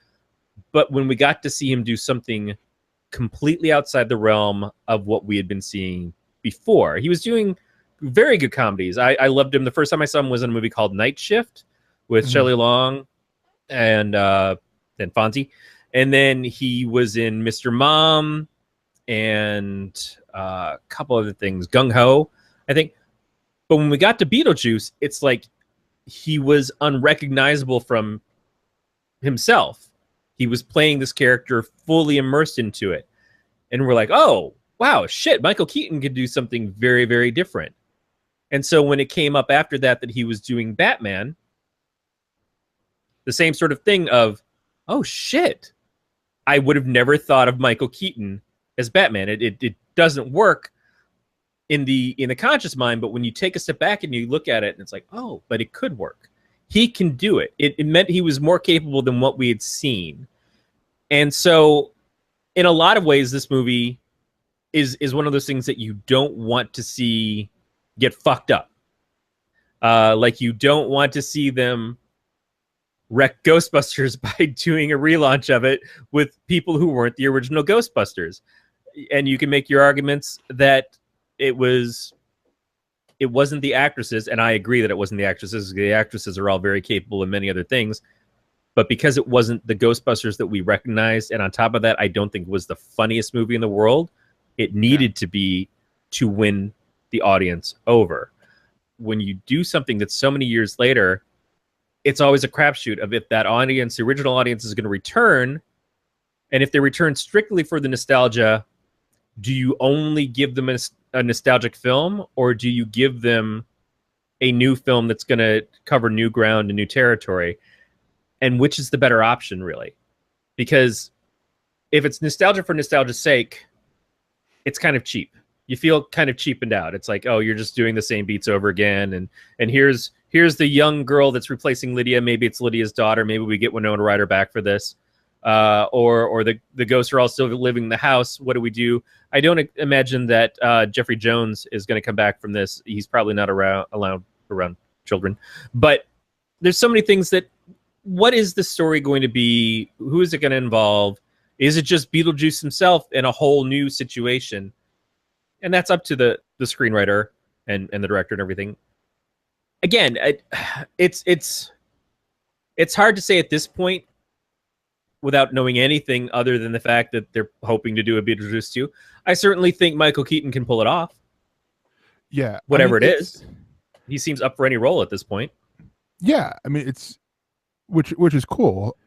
but when we got to see him do something completely outside the realm of what we had been seeing before. He was doing very good comedies. I loved him. The first time I saw him was in a movie called Night Shift with Shelley Long and Fonzie. And then he was in Mr. Mom and a couple other things, Gung Ho, I think. But when we got to Beetlejuice, it's like he was unrecognizable from himself. He was playing this character fully immersed into it. And we're like, oh, wow, shit, Michael Keaton could do something very, very different. And so when it came up after that he was doing Batman, the same sort of thing of, oh, shit, I would have never thought of Michael Keaton as Batman. It doesn't work in the conscious mind, but when you take a step back and you look at it, and it's like, oh, but it could work. He can do it. It meant he was more capable than what we had seen. And so in a lot of ways, this movie is one of those things that you don't want to see get fucked up. Like you don't want to see them wreck Ghostbusters by doing a relaunch of it with people who weren't the original Ghostbusters. And you can make your arguments that it wasn't the actresses, and I agree that it wasn't the actresses. The actresses are all very capable in many other things. But because it wasn't the Ghostbusters that we recognized, and on top of that, I don't think it was the funniest movie in the world, it needed to be to win the audience over. When you do something that's so many years later, it's always a crapshoot of if that audience, the original audience, is going to return. And if they return strictly for the nostalgia, do you only give them a nostalgic film, or do you give them a new film that's going to cover new ground and new territory? And which is the better option, really? Because if it's nostalgia for nostalgia's sake, it's kind of cheap. You feel kind of cheapened out. It's like, oh, you're just doing the same beats over again. And here's the young girl that's replacing Lydia. Maybe it's Lydia's daughter. Maybe we get Winona Ryder back for this. Or the ghosts are all still living in the house. What do we do? I don't imagine that Jeffrey Jones is going to come back from this. He's probably not allowed around children. But there's so many things that, what is the story going to be? Who is it going to involve? Is it just Beetlejuice himself in a whole new situation? And that's up to the screenwriter and the director and everything. Again, it's hard to say at this point without knowing anything other than the fact that they're hoping to do a Beetlejuice 2. I certainly think Michael Keaton can pull it off. Yeah. Whatever it is. He seems up for any role at this point. Yeah. I mean, which is cool.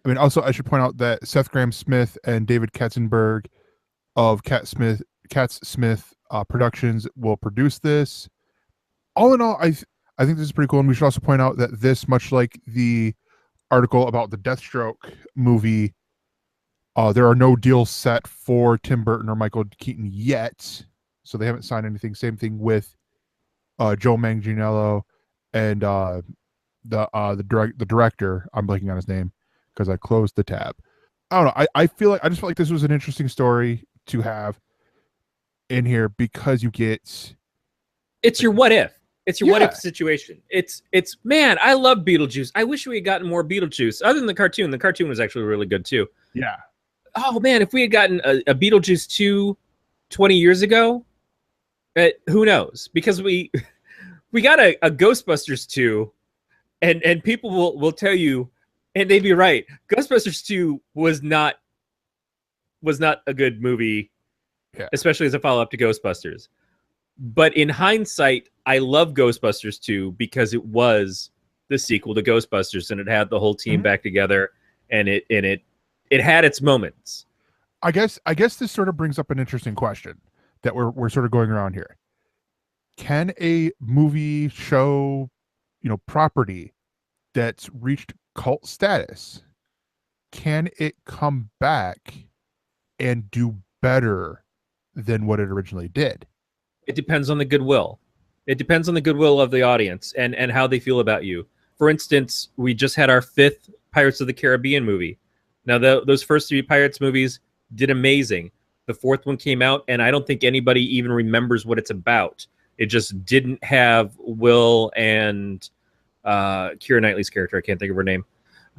I mean, also, I should point out that Seth Grahame-Smith and David Katzenberg of Cat Smith Productions will produce this. All in all, I think this is pretty cool. And we should also point out that this, much like the article about the Deathstroke movie, there are no deals set for Tim Burton or Michael Keaton yet, so they haven't signed anything. Same thing with Joe Manganiello and the director. I'm blanking on his name because I closed the tab. I don't know. I just feel like this was an interesting story to have in here because you get. It's your what if. It's your what if situation. It's man, I love Beetlejuice. I wish we had gotten more Beetlejuice. Other than the cartoon was actually really good too. Yeah. Oh man, if we had gotten a Beetlejuice 2 20 years ago, who knows? Because we got a Ghostbusters 2, and people will tell you, and they'd be right. Ghostbusters 2 was not a good movie, especially as a follow-up to Ghostbusters. But in hindsight, I love Ghostbusters 2 because it was the sequel to Ghostbusters, and it had the whole team back together, and it had its moments. I guess this sort of brings up an interesting question that we're sort of going around here. can a movie show, property that's reached cult status, can it come back and do better than what it originally did? It depends on the goodwill. It depends on the goodwill of the audience and how they feel about you. For instance, we just had our 5th Pirates of the Caribbean movie. Now, those first 3 Pirates movies did amazing. The 4th one came out, and I don't think anybody even remembers what it's about. It just didn't have Will and Keira Knightley's character. I can't think of her name,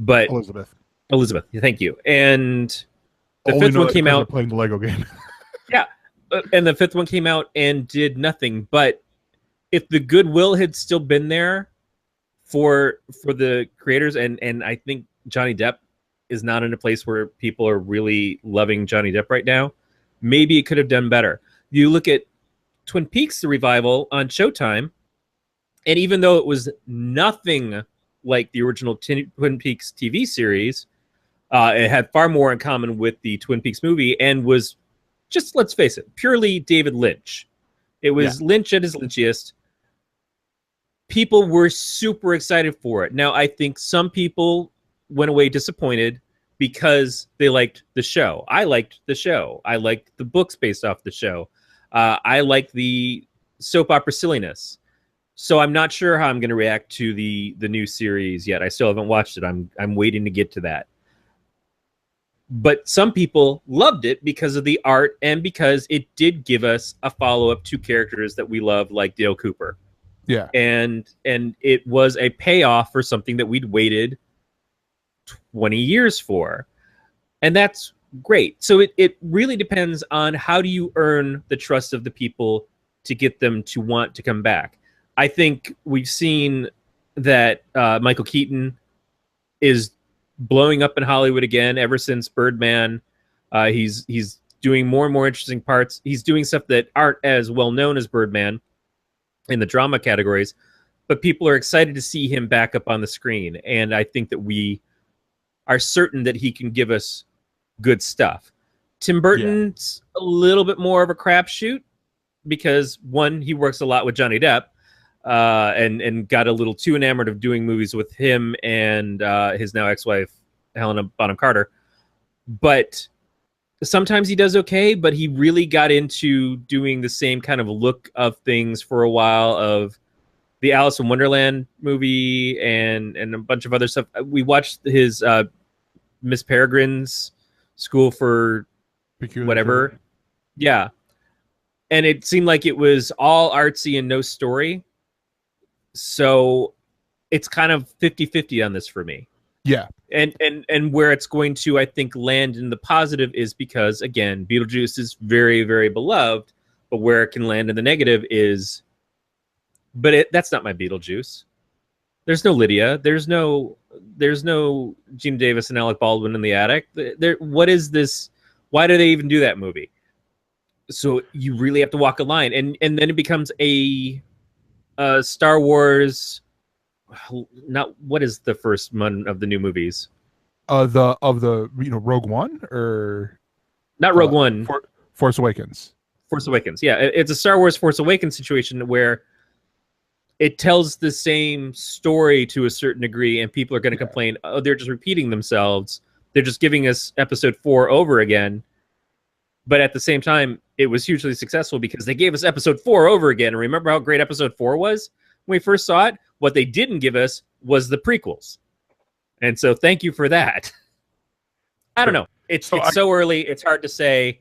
but Elizabeth. Thank you. And the 5th one came out playing the Lego game. Yeah, and the 5th one came out and did nothing. But if the goodwill had still been there for the creators, and I think Johnny Depp is not in a place where people are really loving Johnny Depp right now, maybe it could have done better. You look at Twin Peaks, the revival on Showtime, and even though it was nothing like the original Twin Peaks TV series, it had far more in common with the Twin Peaks movie and was, just let's face it, purely David Lynch. It was Lynch at his lynchiest. People were super excited for it. Now, I think some people went away disappointed because they liked the show. I liked the show. I liked the books based off the show. I liked the soap opera silliness. So I'm not sure how I'm going to react to the new series yet. I still haven't watched it. I'm waiting to get to that. But some people loved it because of the art and because it did give us a follow-up to characters that we love, like Dale Cooper. Yeah. And it was a payoff for something that we'd waited 20 years for. And that's great. So it really depends on how do you earn the trust of the people to get them to want to come back. I think we've seen that Michael Keaton is blowing up in Hollywood again ever since Birdman. He's doing more and more interesting parts. He's doing stuff that aren't as well known as Birdman in the drama categories, but people are excited to see him back up on the screen. And I think that we are certain that he can give us good stuff. Tim Burton's a little bit more of a crapshoot because, one, he works a lot with Johnny Depp, and got a little too enamored of doing movies with him and his now ex-wife, Helena Bonham Carter. But sometimes he does okay, but he really got into doing the same kind of look of things for a while, of the Alice in Wonderland movie and a bunch of other stuff. We watched his Miss Peregrine's School for whatever. Yeah. And it seemed like it was all artsy and no story. So it's kind of 50-50 on this for me. Yeah. And where it's going to, I think, land in the positive is because, again, Beetlejuice is very, very beloved, but where it can land in the negative is, that's not my Beetlejuice. There's no Lydia. There's no Gina Davis and Alec Baldwin in the attic. What is this? Why do they even do that movie? So you really have to walk a line, and then it becomes a Star Wars. Not what is the first one of the new movies? Rogue One, or not Rogue One? Force Awakens. Force Awakens. Yeah, it's a Star Wars Force Awakens situation where it tells the same story to a certain degree, and people are going to complain, oh, they're just repeating themselves. They're just giving us episode 4 over again. But at the same time, it was hugely successful because they gave us episode 4 over again. And remember how great episode 4 was when we first saw it? What they didn't give us was the prequels. And so thank you for that. I don't know. It's so early. It's hard to say.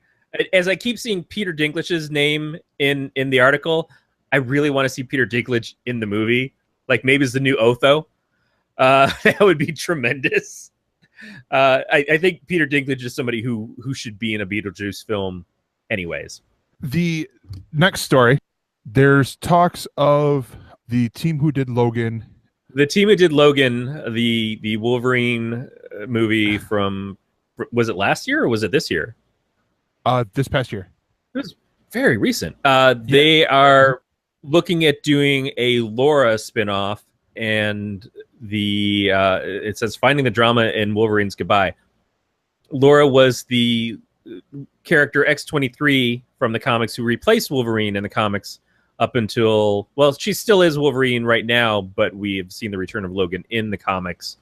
As I keep seeing Peter Dinklage's name in the article, I really want to see Peter Dinklage in the movie. Like maybe it's the new Otho. That would be tremendous. I think Peter Dinklage is somebody who should be in a Beetlejuice film anyways. The next story, there's talks of the team who did Logan. The team who did Logan, the Wolverine movie from, was it last year or was it this year? This past year. It was very recent. They are looking at doing a Laura spinoff, and it says finding the drama in Wolverine's goodbye. Laura was the character X-23 from the comics who replaced Wolverine in the comics up until, well, she still is Wolverine right now, but we have seen the return of Logan in the comics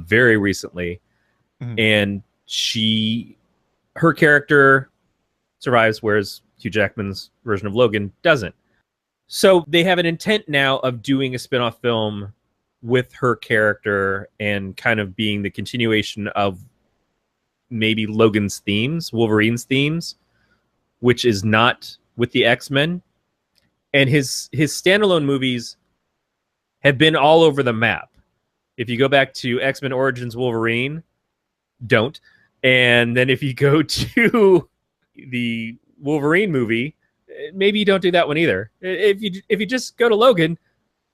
very recently. Mm-hmm. And her character survives, whereas Hugh Jackman's version of Logan doesn't. So they have an intent now of doing a spin-off film with her character and kind of being the continuation of maybe Logan's themes, Wolverine's themes, which is not with the X-Men. And his standalone movies have been all over the map. If you go back to X-Men Origins Wolverine, don't. And then if you go to the Wolverine movie, maybe you don't do that one either. If you just go to Logan,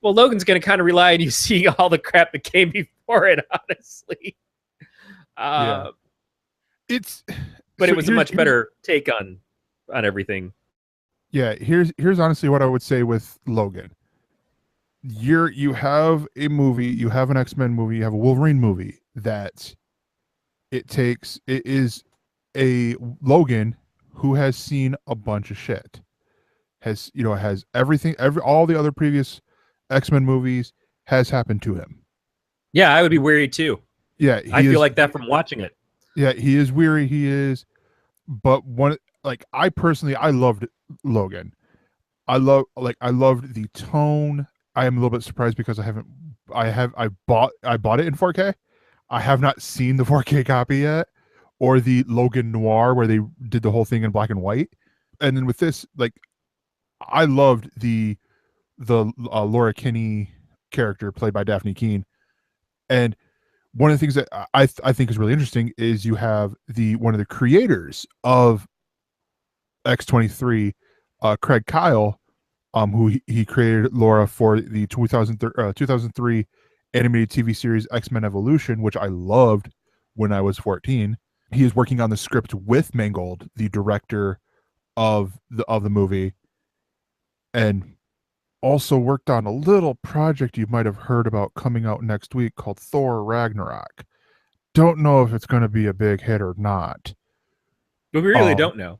well, Logan's going to kind of rely on you seeing all the crap that came before it, honestly. Yeah. But it was a much better take on everything. Yeah, here's honestly what I would say with Logan. You have a movie, you have an X-Men movie, you have a Wolverine movie that it is a Logan who has seen a bunch of shit. Has everything, all the other previous X-Men movies has happened to him. Yeah, I would be weary too. Yeah, I feel like that from watching it. Yeah, he is weary, but I personally loved Logan. I loved the tone. I am a little bit surprised because I bought it in 4K. I have not seen the 4K copy yet, or the Logan Noir where they did the whole thing in black and white. And then with this, I loved the Laura Kinney character played by Daphne Keane. And one of the things that I think is really interesting is you have one of the creators of X-23, Craig Kyle, who he created Laura for the 2003 animated TV series X-Men Evolution, which I loved when I was 14. He is working on the script with Mangold, the director of the movie, and also worked on a little project you might have heard about coming out next week called Thor Ragnarok. Don't know if it's going to be a big hit or not. But we really don't know.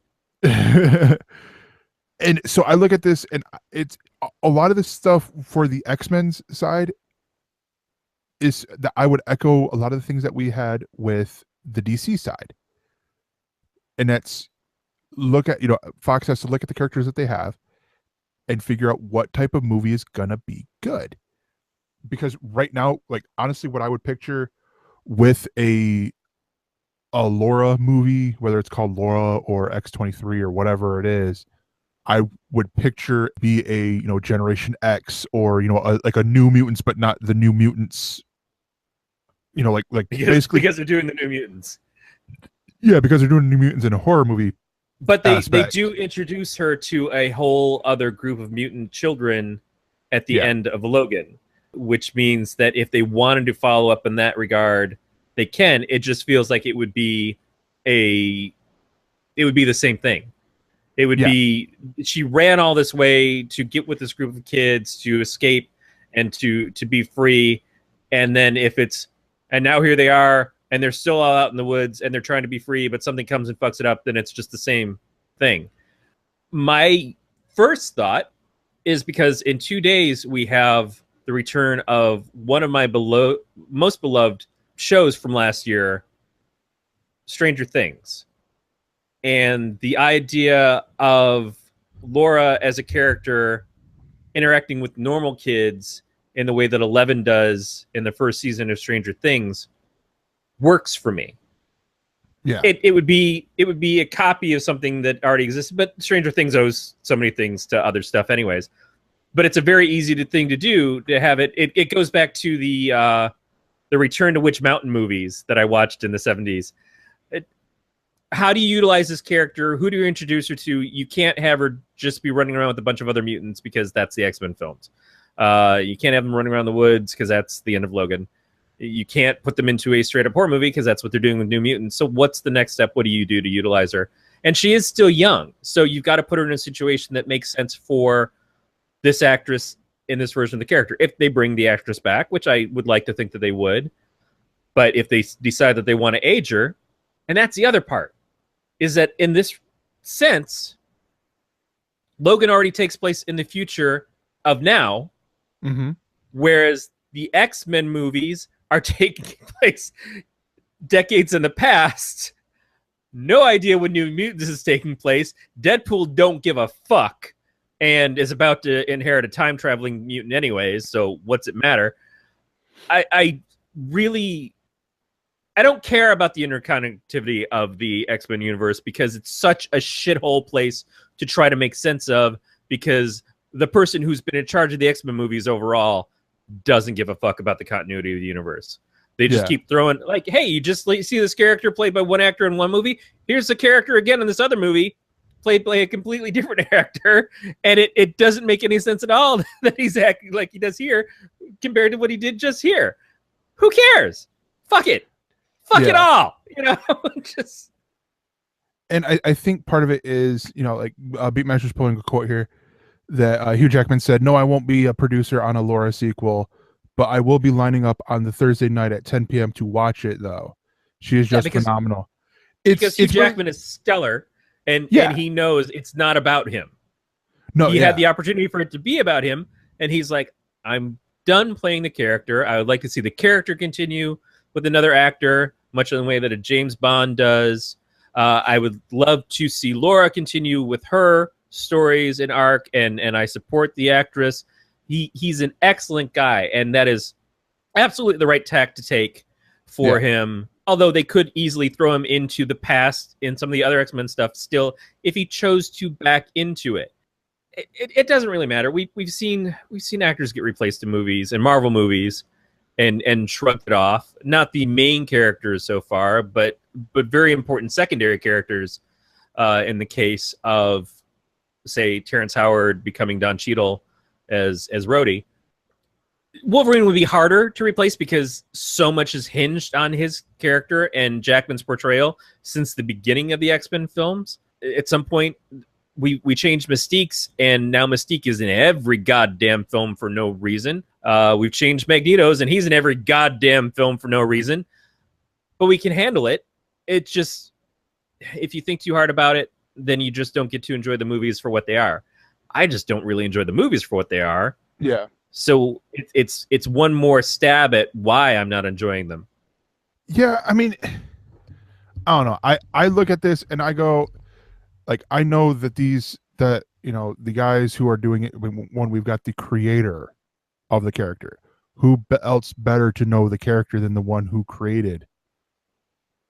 And so I look at this, and it's a lot of the stuff for the X-Men's side is that I would echo a lot of the things that we had with the DC side. And that's Fox has to look at the characters that they have and figure out what type of movie is going to be good. Because right now, honestly, what I would picture with a Laura movie, whether it's called Laura or X-23 or whatever it is, I would picture be a Generation X or a New Mutants, but not the New Mutants. Basically because they're doing the New Mutants. Yeah, because they're doing New Mutants in a horror movie. But they do introduce her to a whole other group of mutant children at the end of Logan, which means that if they wanted to follow up in that regard, they can. It just feels like it would be the same thing. It would be, she ran all this way to get with this group of kids to escape and to be free. And then and now here they are, and they're still all out in the woods and they're trying to be free, but something comes and fucks it up. Then it's just the same thing. My first thought is because in 2 days we have the return of one of my most beloved shows from last year, Stranger Things. And the idea of Laura as a character interacting with normal kids in the way that Eleven does in the first season of Stranger Things works for me. Yeah, it would be a copy of something that already existed, but Stranger Things owes so many things to other stuff, anyways. But it's a very easy thing to do to have it. It goes back to the Return to Witch Mountain movies that I watched in the 70s. How do you utilize this character? Who do you introduce her to? You can't have her just be running around with a bunch of other mutants because that's the X-Men films. You can't have them running around the woods because that's the end of Logan. You can't put them into a straight-up horror movie because that's what they're doing with New Mutants. So what's the next step? What do you do to utilize her? And she is still young, so you've got to put her in a situation that makes sense for this actress in this version of the character. If they bring the actress back, which I would like to think that they would, but if they decide that they want to age her, and that's the other part, is that in this sense, Logan already takes place in the future of now, whereas the X-Men movies are taking place decades in the past. No idea when New Mutants is taking place. Deadpool don't give a fuck and is about to inherit a time-traveling mutant anyways, so what's it matter? I don't care about the interconnectivity of the X-Men universe because it's such a shithole place to try to make sense of, because the person who's been in charge of the X-Men movies overall doesn't give a fuck about the continuity of the universe. They just keep throwing, like, hey, you just see this character played by one actor in one movie. Here's the character again in this other movie, played by a completely different actor. And it doesn't make any sense at all that he's acting like he does here compared to what he did just here. Who cares? Fuck it. Fuck it all. You know, just. And I think part of it is, you know, like Beatmaster's pulling a quote here that Hugh Jackman said, "No, I won't be a producer on a Laura sequel, but I will be lining up on the Thursday night at 10 p.m. to watch it, though. She is just phenomenal." Because Hugh Jackman is stellar, and he knows it's not about him. No, he had the opportunity for it to be about him, and he's like, I'm done playing the character. I would like to see the character continue with another actor, much in the way that a James Bond does. I would love to see Laura continue with her stories and arc, and I support the actress. He's an excellent guy, and that is absolutely the right tack to take for him. Although they could easily throw him into the past in some of the other X-Men stuff still, if he chose to back into it. It doesn't really matter. We've seen actors get replaced in movies and Marvel movies and shrugged it off. Not the main characters so far, but very important secondary characters in the case of, say, Terrence Howard becoming Don Cheadle as Rhodey. Wolverine would be harder to replace because so much is hinged on his character and Jackman's portrayal since the beginning of the X-Men films. At some point, we changed Mystique's, and now Mystique is in every goddamn film for no reason. We've changed Magneto's, and he's in every goddamn film for no reason. But we can handle it. It's just, if you think too hard about it, then you just don't get to enjoy the movies for what they are. I just don't really enjoy the movies for what they are. Yeah. So it's one more stab at why I'm not enjoying them. Yeah, I mean, I don't know. I look at this and I go, like, I know that you know, the guys who are doing it, when we've got the creator of the character, who else better to know the character than the one who created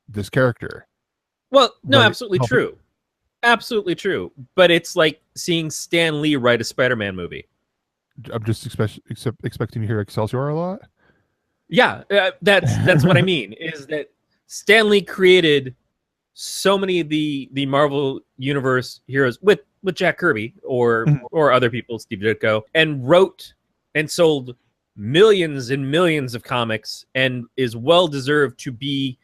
this character? Well, no, absolutely true. Absolutely true. But it's like seeing Stan Lee write a Spider-Man movie. I'm just expecting to hear Excelsior a lot. Yeah, that's what I mean, is that Stan Lee created so many of the Marvel Universe heroes with Jack Kirby or other people, Steve Ditko, and wrote and sold millions and millions of comics, and is well deserved to be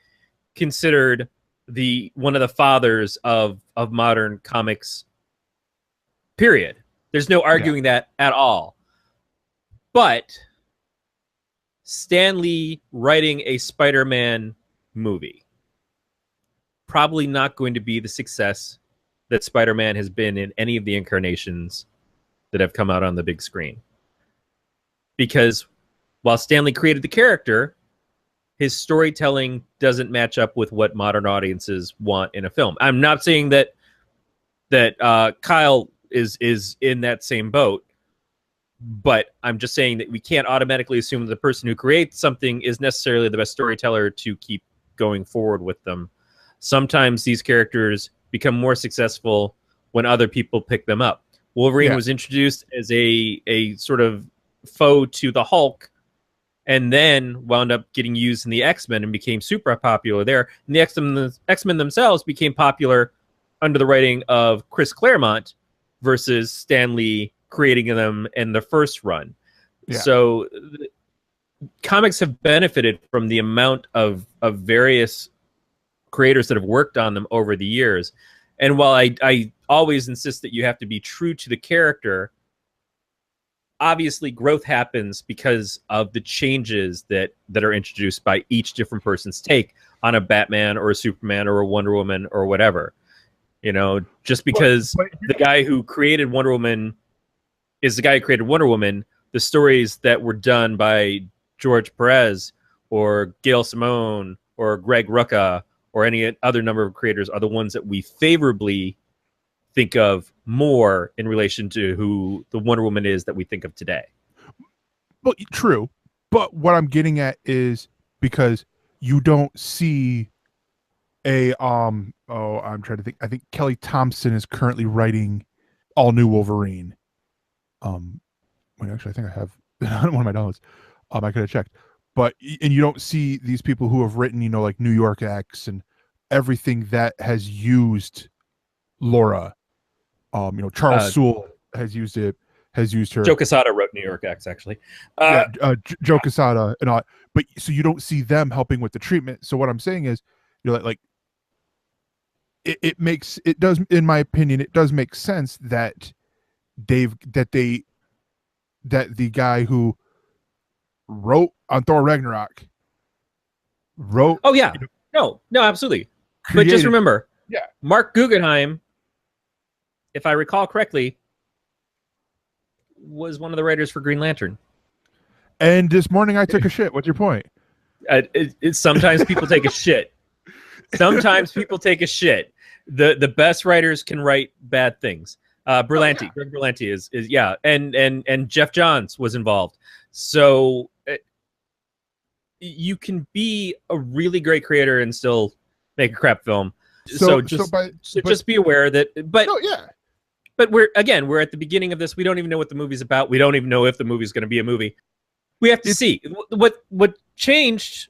considered one of the fathers of modern comics. Period. There's no arguing that at all. But Stan Lee writing a Spider-Man movie, probably not going to be the success that Spider-Man has been in any of the incarnations that have come out on the big screen. Because while Stan Lee created the character, his storytelling doesn't match up with what modern audiences want in a film. I'm not saying that Kyle is in that same boat, but I'm just saying that we can't automatically assume that the person who creates something is necessarily the best storyteller to keep going forward with them. Sometimes these characters become more successful when other people pick them up. Wolverine was introduced as a sort of foe to the Hulk, and then wound up getting used in the X-Men and became super popular there. And the X-Men themselves became popular under the writing of Chris Claremont versus Stan Lee creating them in the first run. So comics have benefited from the amount of various creators that have worked on them over the years. And while I always insist that you have to be true to the character, obviously growth happens because of the changes that are introduced by each different person's take on a Batman or a Superman or a Wonder Woman or whatever. You know, just because the guy who created Wonder Woman is the guy who created Wonder Woman, the stories that were done by George Perez or Gail Simone or Greg Rucka or any other number of creators are the ones that we favorably think of more in relation to who the Wonder Woman is that we think of today. Well, true. But what I'm getting at is because you don't see a I'm trying to think. I think Kelly Thompson is currently writing all new Wolverine. Actually, I think I have one of my downloads. I could have checked, but and you don't see these people who have written, like New York X and everything that has used Laura. Charles Soule has used it. Has used her. Joe Quesada wrote New York X, actually. Joe Quesada and all. But so you don't see them helping with the treatment. So what I'm saying is, like it does, in my opinion, it does make sense that the guy who wrote on Thor Ragnarok wrote. Oh yeah, no, absolutely. But just remember, Mark Guggenheim, if I recall correctly, was one of the writers for Green Lantern. And this morning I took a shit. What's your point? Sometimes people take a shit. Sometimes people take a shit. The best writers can write bad things. Greg Berlanti is and Jeff Johns was involved. So you can be a really great creator and still make a crap film. So just be aware that. But we're at the beginning of this. We don't even know what the movie's about. We don't even know if the movie's going to be a movie. We have to see. What changed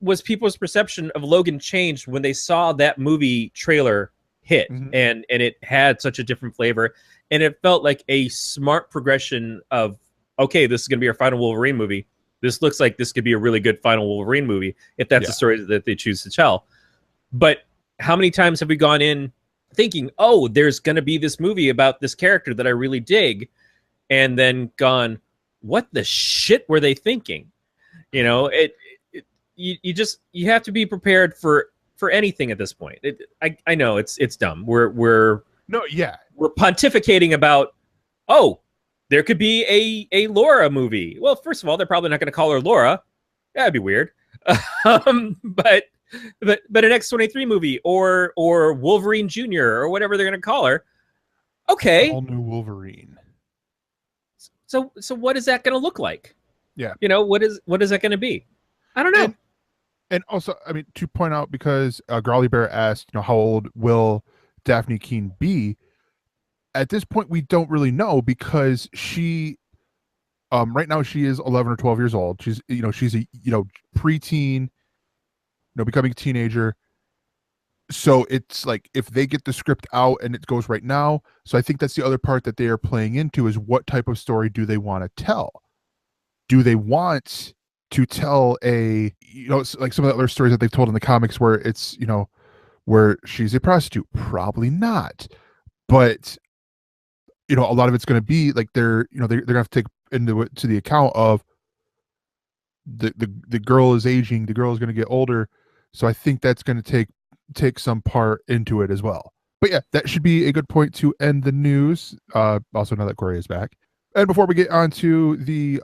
was people's perception of Logan changed when they saw that movie trailer hit, and it had such a different flavor, and it felt like a smart progression of, okay, this is going to be our final Wolverine movie. This looks like this could be a really good final Wolverine movie if that's the story that they choose to tell. But how many times have we gone in thinking, oh, there's going to be this movie about this character that I really dig, and then gone, what the shit were they thinking? You have to be prepared for anything at this point. I know it's dumb. We're pontificating about, oh, there could be a Laura movie. Well, first of all, they're probably not going to call her Laura. That'd be weird. But an X-23 movie or Wolverine Jr. or whatever they're going to call her. Okay. All new Wolverine. So what is that going to look like? Yeah. What is that going to be? I don't know. And also, I mean, to point out, because Growly Bear asked, how old will Daphne Keene be? At this point, we don't really know, because she, right now she is 11 or 12 years old. She's a preteen, becoming a teenager. So it's like, if they get the script out and it goes right now. So I think that's the other part that they are playing into, is what type of story do they want to tell? Do they want to tell like some of the other stories that they've told in the comics where it's, where she's a prostitute? Probably not. But, a lot of it's going to be like they're going to have to take to the account of the girl is aging, the girl is going to get older. So I think that's going to take some part into it as well. But yeah, that should be a good point to end the news. Also, now that Corey is back. And before we get on to the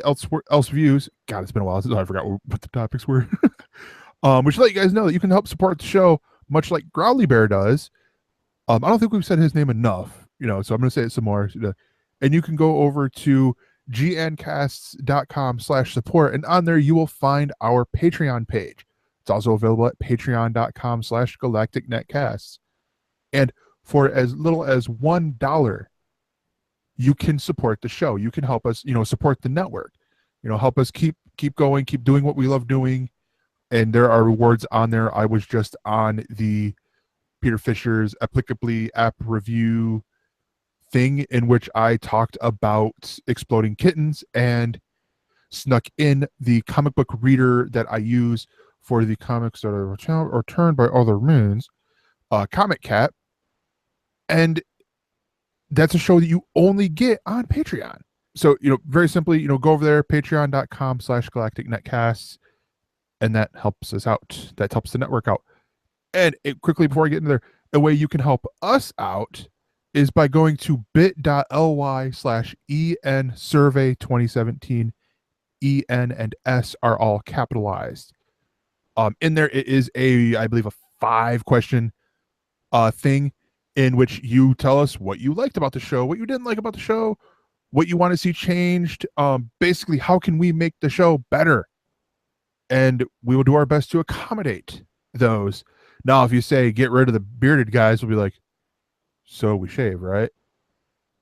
else views, God, it's been a while since I forgot what the topics were. We should let you guys know that you can help support the show, much like Growly Bear does. I don't think we've said his name enough, so I'm going to say it some more. And you can go over to gncasts.com/support, and on there you will find our Patreon page. It's also available at patreon.com/galacticnetcasts. And for as little as $1, you can support the show. You can help us, support the network, help us keep going, keep doing what we love doing. And there are rewards on there. I was just on the Peter Fisher's Applicably app review thing, in which I talked about Exploding Kittens and snuck in the comic book reader that I use for the comics that are returned by other means, Comic Cat. And that's a show that you only get on Patreon. So, very simply, go over there, patreon.com/galacticnetcasts, and that helps us out. That helps the network out. And quickly before I get into there, a way you can help us out is by going to bit.ly/EN survey 2017. EN and S are all capitalized. In there, it is I believe, a 5-question thing in which you tell us what you liked about the show, what you didn't like about the show, what you want to see changed. Basically, how can we make the show better? And we will do our best to accommodate those. Now, if you say get rid of the bearded guys, we'll be like, so we shave, right?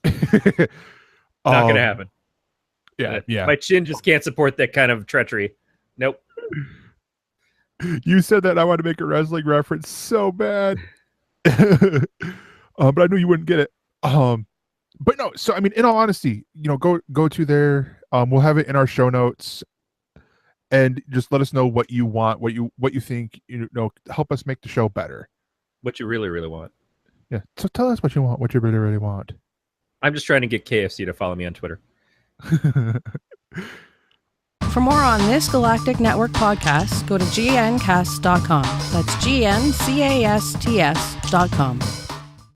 Not gonna happen. Yeah. My chin just can't support that kind of treachery. Nope. You said that, and I wanted to make a wrestling reference so bad. But I knew you wouldn't get it. But no, so I mean, in all honesty, go to there. We'll have it in our show notes, and just let us know what you want, what you think, help us make the show better. What you really, really want. Yeah. So tell us what you want, what you really, really want. I'm just trying to get KFC to follow me on Twitter. For more on this Galactic Network podcast, go to gncast.com. That's GNCASTS.com.